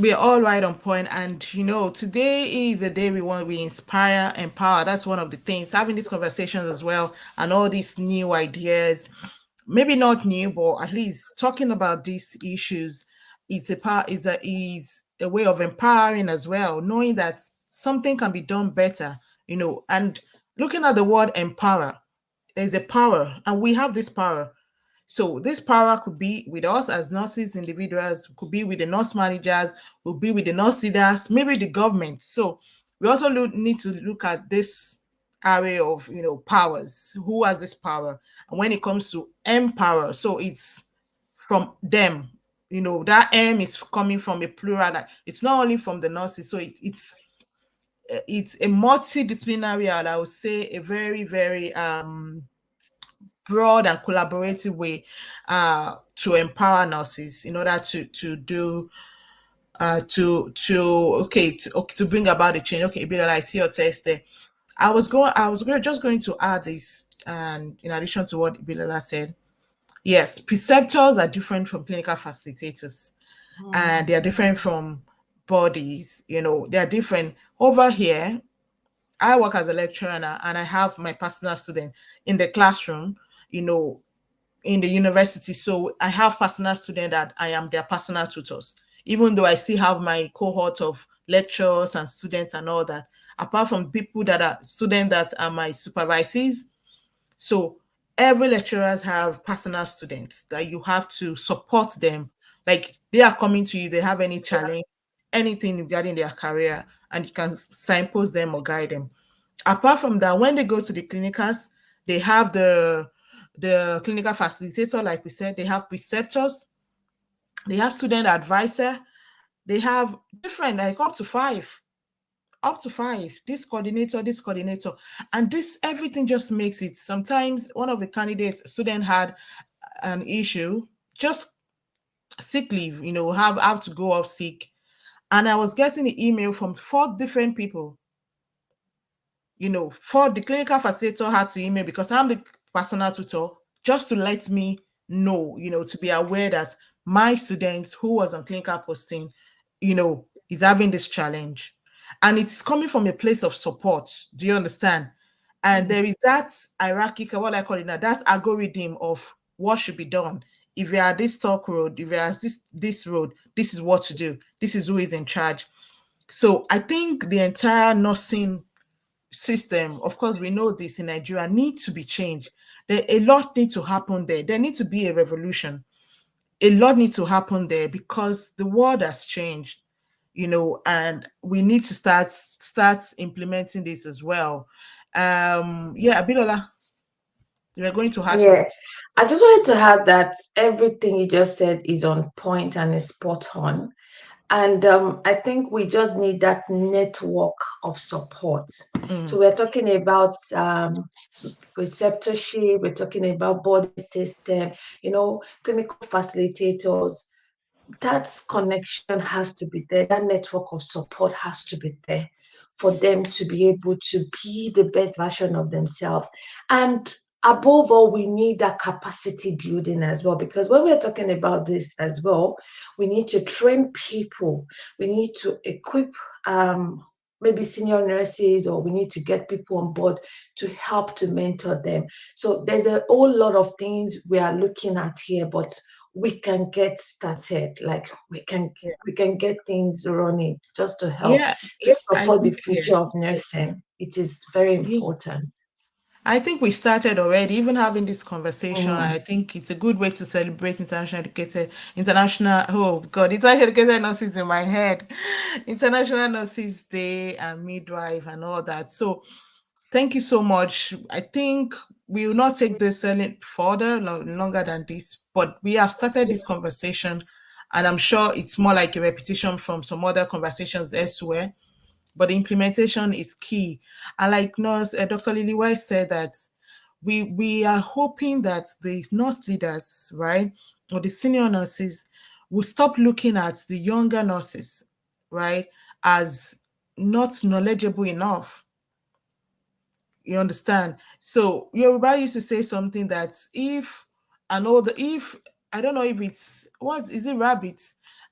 we're all right on point. And today is a day we inspire, empower. That's one of the things. Having these conversations as well, and all these new ideas. Maybe not new, but at least talking about these issues is a way of empowering as well, knowing that something can be done better. And looking at the word empower, there's a power, and we have this power. So this power could be with us as nurses, individuals, could be with the nurse managers, could be with the nurse leaders, maybe the government. So we also need to look at this array of powers. Who has this power? And when it comes to empower, so it's from them. that M is coming from a plural. Like, it's not only from the nurses, so it's a multidisciplinary, and I would say a very, very broad and collaborative way to empower nurses in order to do to bring about the change. Okay, Bill, I see your test there. Just going to add this, and in addition to what Bilala said, yes, preceptors are different from clinical facilitators, and they are different from bodies. They are different. Over here, I work as a lecturer, and I have my personal student in the classroom, you know, in the university. So I have personal students that I am their personal tutors, even though I still have my cohort of lecturers and students and all that, apart from people that are students that are my supervisees. So every lecturers have personal students that you have to support them. Like, they are coming to you, they have any challenge, anything regarding their career, and you can signpost them or guide them. Apart from that, when they go to the clinicals, they have the clinical facilitator, like we said, they have preceptors, they have student advisor, they have different, like up to five, this coordinator, and this everything just makes it. Sometimes one of the candidates student had an issue, just sick leave, have to go off sick, and I was getting an email from 4 different people. For the clinical facilitator had to email, because I'm the personal tutor, just to let me know, to be aware that my student who was on clinical posting, is having this challenge. And it's coming from a place of support. Do you understand? And there is that hierarchical, what I call it now, that algorithm of what should be done. If you are this talk road, if you are this road, this is what to do. This is who is in charge. So I think the entire nursing system, of course, we know this in Nigeria, need to be changed. A lot needs to happen there. There needs to be a revolution. A lot needs to happen there, because the world has changed, and we need to start implementing this as well. Yeah, Abilola, you are going to add Yeah, something. I just wanted to add that everything you just said is on point and is spot on. And I think we just need that network of support. So Mm, we're talking about preceptorship, we're talking about body system, clinical facilitators. That connection has to be there. That network of support has to be there for them to be able to be the best version of themselves. And above all, we need that capacity building as well, because when we're talking about this as well, we need to train people, we need to equip maybe senior nurses, or we need to get people on board to help to mentor them. So there's a whole lot of things we are looking at here, but we can get started. Like yeah, we can get things running just to help yeah, to I support the think, yeah, future of nursing. It is very yeah. important. I think we started already, even having this conversation. Mm, I think it's a good way to celebrate oh God, international educated nurses in my head, International Nurses Day and midwife and all that. So thank you so much. I think we will not take this any further, longer than this, but we have started this conversation, and I'm sure it's more like a repetition from some other conversations elsewhere, but the implementation is key. And like nurse Dr. Lily White said, that we are hoping that the nurse leaders, right, or the senior nurses, will stop looking at the younger nurses, right, as not knowledgeable enough. You understand? So Yoruba used to say something that if if I don't know if it's what is it rabbit?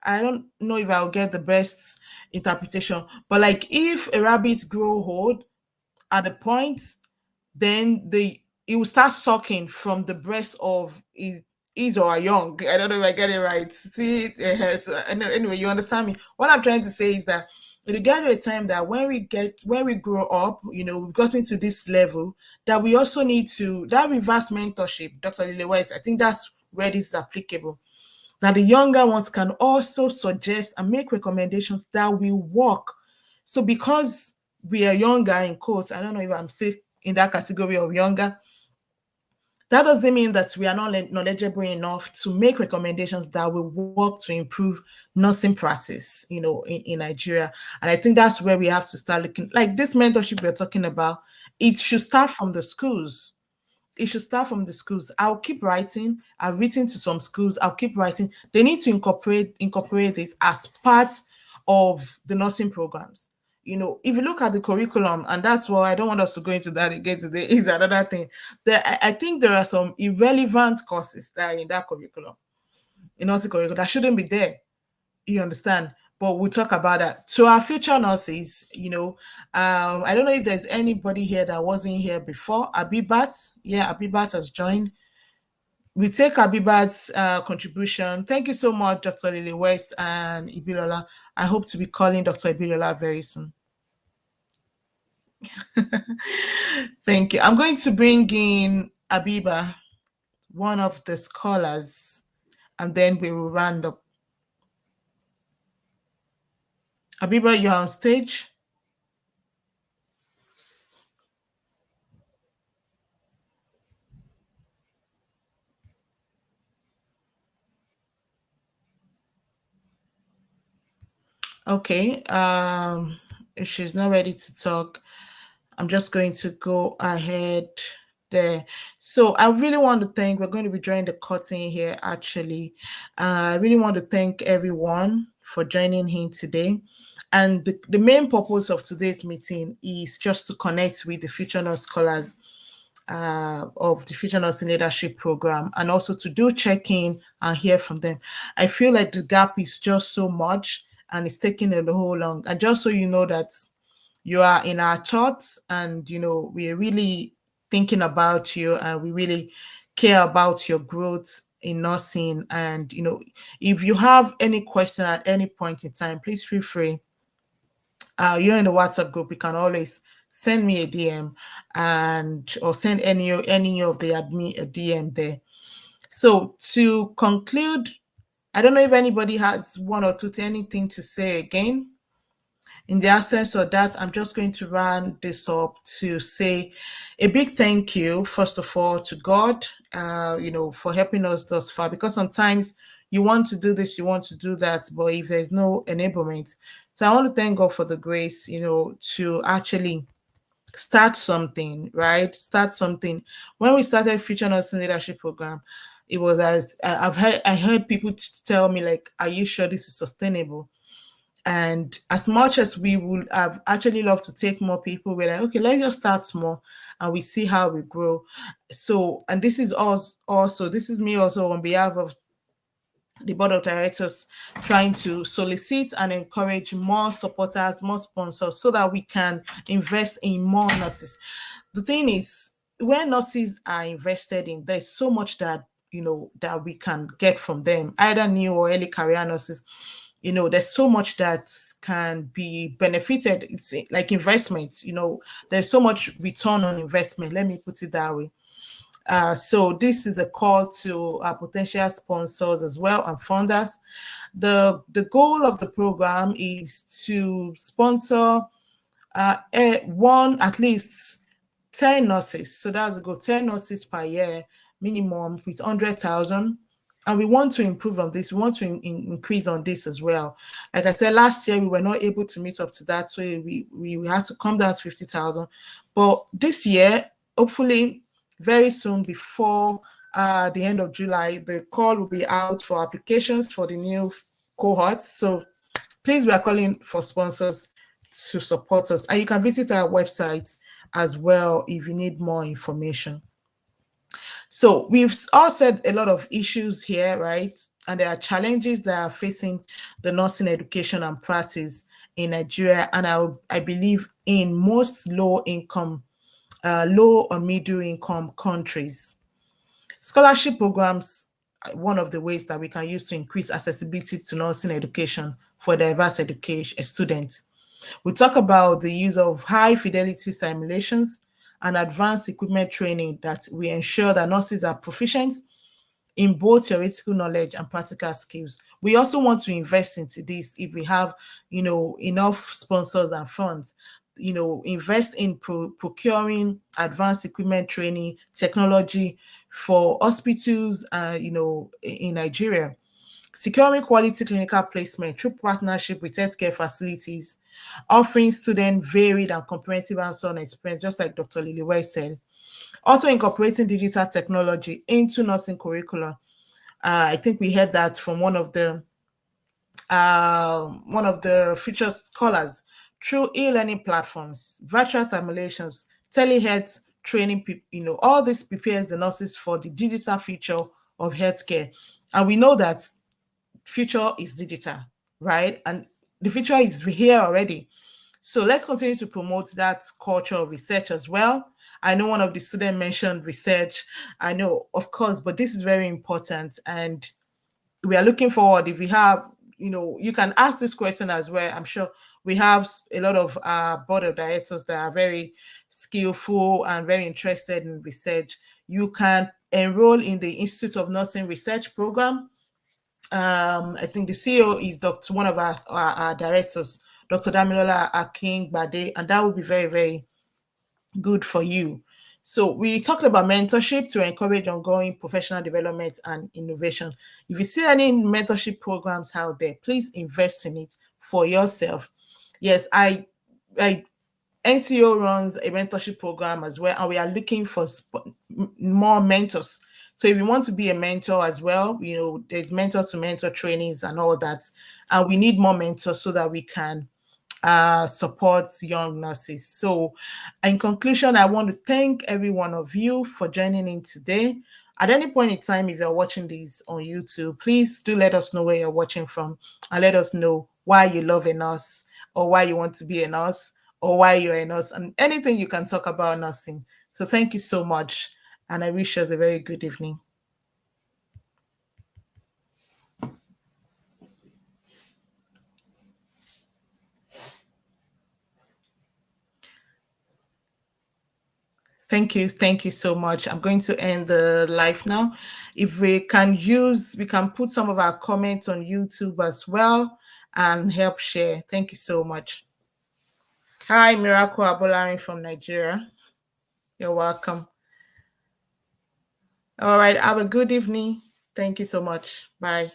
I don't know if I'll get the best interpretation, but like if a rabbit grow old at a point, then it will start sucking from the breast of his or her young. I don't know if I get it right. See, so, anyway, you understand me. What I'm trying to say is that it'll get to a time that when we grow up, we've gotten to this level, that we also need to that reverse mentorship. Dr. Lily West, I think that's where this is applicable. That the younger ones can also suggest and make recommendations that will work. So because we are younger, in quotes, I don't know if I'm still in that category of younger, That doesn't mean that we are not knowledgeable enough to make recommendations that will work to improve nursing practice, in Nigeria. And I think that's where we have to start looking. Like this mentorship we're talking about, it should start from the schools. It should start from the schools. I'll keep writing. I've written to some schools. I'll keep writing. They need to incorporate this as part of the nursing programs. If you look at the curriculum, and that's why I don't want us to go into that again today, is another thing. I think there are some irrelevant courses that are in that curriculum, in nursing curriculum, that shouldn't be there. You understand? But we'll talk about that. So our future nurses, I don't know if there's anybody here that wasn't here before. Abibat, yeah, Abibat has joined. We take Abibat's contribution. Thank you so much, Dr. Lily West and Ibilola. I hope to be calling Dr. Ibilola very soon. Thank you. I'm going to bring in Abiba, one of the scholars, and then we will round up. Abiba, you're on stage. Okay. If she's not ready to talk, I'm just going to go ahead there. So I really want to thank, we're going to be drawing the curtain here actually. I really want to thank everyone for joining in today. And the main purpose of today's meeting is just to connect with the future nurse scholars of the Future Nursing Leadership Program, and also to do check-in and hear from them. I feel like the gap is just so much and it's taking a whole long. And just so you know that you are in our thoughts, and we are really thinking about you, and we really care about your growth in nursing. And if you have any question at any point in time, please feel free. You're in the WhatsApp group. You can always send me a DM or send any of the admin a DM there. So to conclude, I don't know if anybody has one or two anything to say again. In the absence of that, I'm just going to round this up to say a big thank you, first of all, to God, for helping us thus far. Because sometimes you want to do this, you want to do that, but if there's no enablement. So I want to thank God for the grace, to actually start something, right? Start something. When we started Future Nursing Leadership Program, it was I heard people tell me, like, are you sure this is sustainable? And as much as we would have actually loved to take more people, we're like, okay, let's just start small and we see how we grow. So, and this is also, this is me also on behalf of the board of directors, trying to solicit and encourage more supporters, more sponsors, so that we can invest in more nurses. The thing is, when nurses are invested in, there's so much that that we can get from them, either new or early career nurses. There's so much that can be benefited. It's like investments. There's so much return on investment. Let me put it that way. So this is a call to our potential sponsors as well and funders. The goal of the program is to sponsor at least 10 nurses. So that's a goal, 10 nurses per year minimum with 100,000. And we want to improve on this. We want to increase on this as well. Like I said, last year we were not able to meet up to that, so we had to come down to 50,000. But this year, hopefully, very soon, before the end of July, the call will be out for applications for the new cohorts. So please, we are calling for sponsors to support us. And you can visit our website as well if you need more information. So we've all said a lot of issues here, right? And there are challenges that are facing the nursing education and practice in Nigeria, and I believe in most low or middle income countries. Scholarship programs are one of the ways that we can use to increase accessibility to nursing education for diverse education students. We talk about the use of high fidelity simulations and advanced equipment training that we ensure that nurses are proficient in both theoretical knowledge and practical skills. We also want to invest into this if we have, enough sponsors and funds. invest in procuring advanced equipment training technology for hospitals, in Nigeria. Securing quality clinical placement through partnership with healthcare facilities, offering students varied and comprehensive hands-on experience, just like Dr. Liliwe said. Also incorporating digital technology into nursing curricula. I think we heard that from one of the featured scholars, through e-learning platforms, virtual simulations, telehealth training. All this prepares the nurses for the digital future of healthcare. And we know that future is digital, right? And the future is here already. So let's continue to promote that culture of research as well. I know one of the students mentioned research. I know, of course, but this is very important. And we are looking forward. If we have, you can ask this question as well. I'm sure we have a lot of board of directors that are very skillful and very interested in research. You can enroll in the Institute of Nursing Research Program. I think the CEO is one of our directors, Dr. Damilola Akin Bade, and that would be very, very good for you. So we talked about mentorship to encourage ongoing professional development and innovation. If you see any mentorship programs out there, please invest in it for yourself. Yes, NCO runs a mentorship program as well, and we are looking for more mentors. So if you want to be a mentor as well, there's mentor to mentor trainings and all that. And we need more mentors so that we can support young nurses. So in conclusion, I want to thank every one of you for joining in today. At any point in time, if you're watching this on YouTube, please do let us know where you're watching from and let us know why you love a nurse or why you want to be a nurse or why you're a nurse and anything you can talk about nursing. So thank you so much. And I wish you a very good evening. Thank you. Thank you so much. I'm going to end the live now. If we can put some of our comments on YouTube as well and help share. Thank you so much. Hi, Miracle Abolari from Nigeria. You're welcome. All right. Have a good evening. Thank you so much. Bye.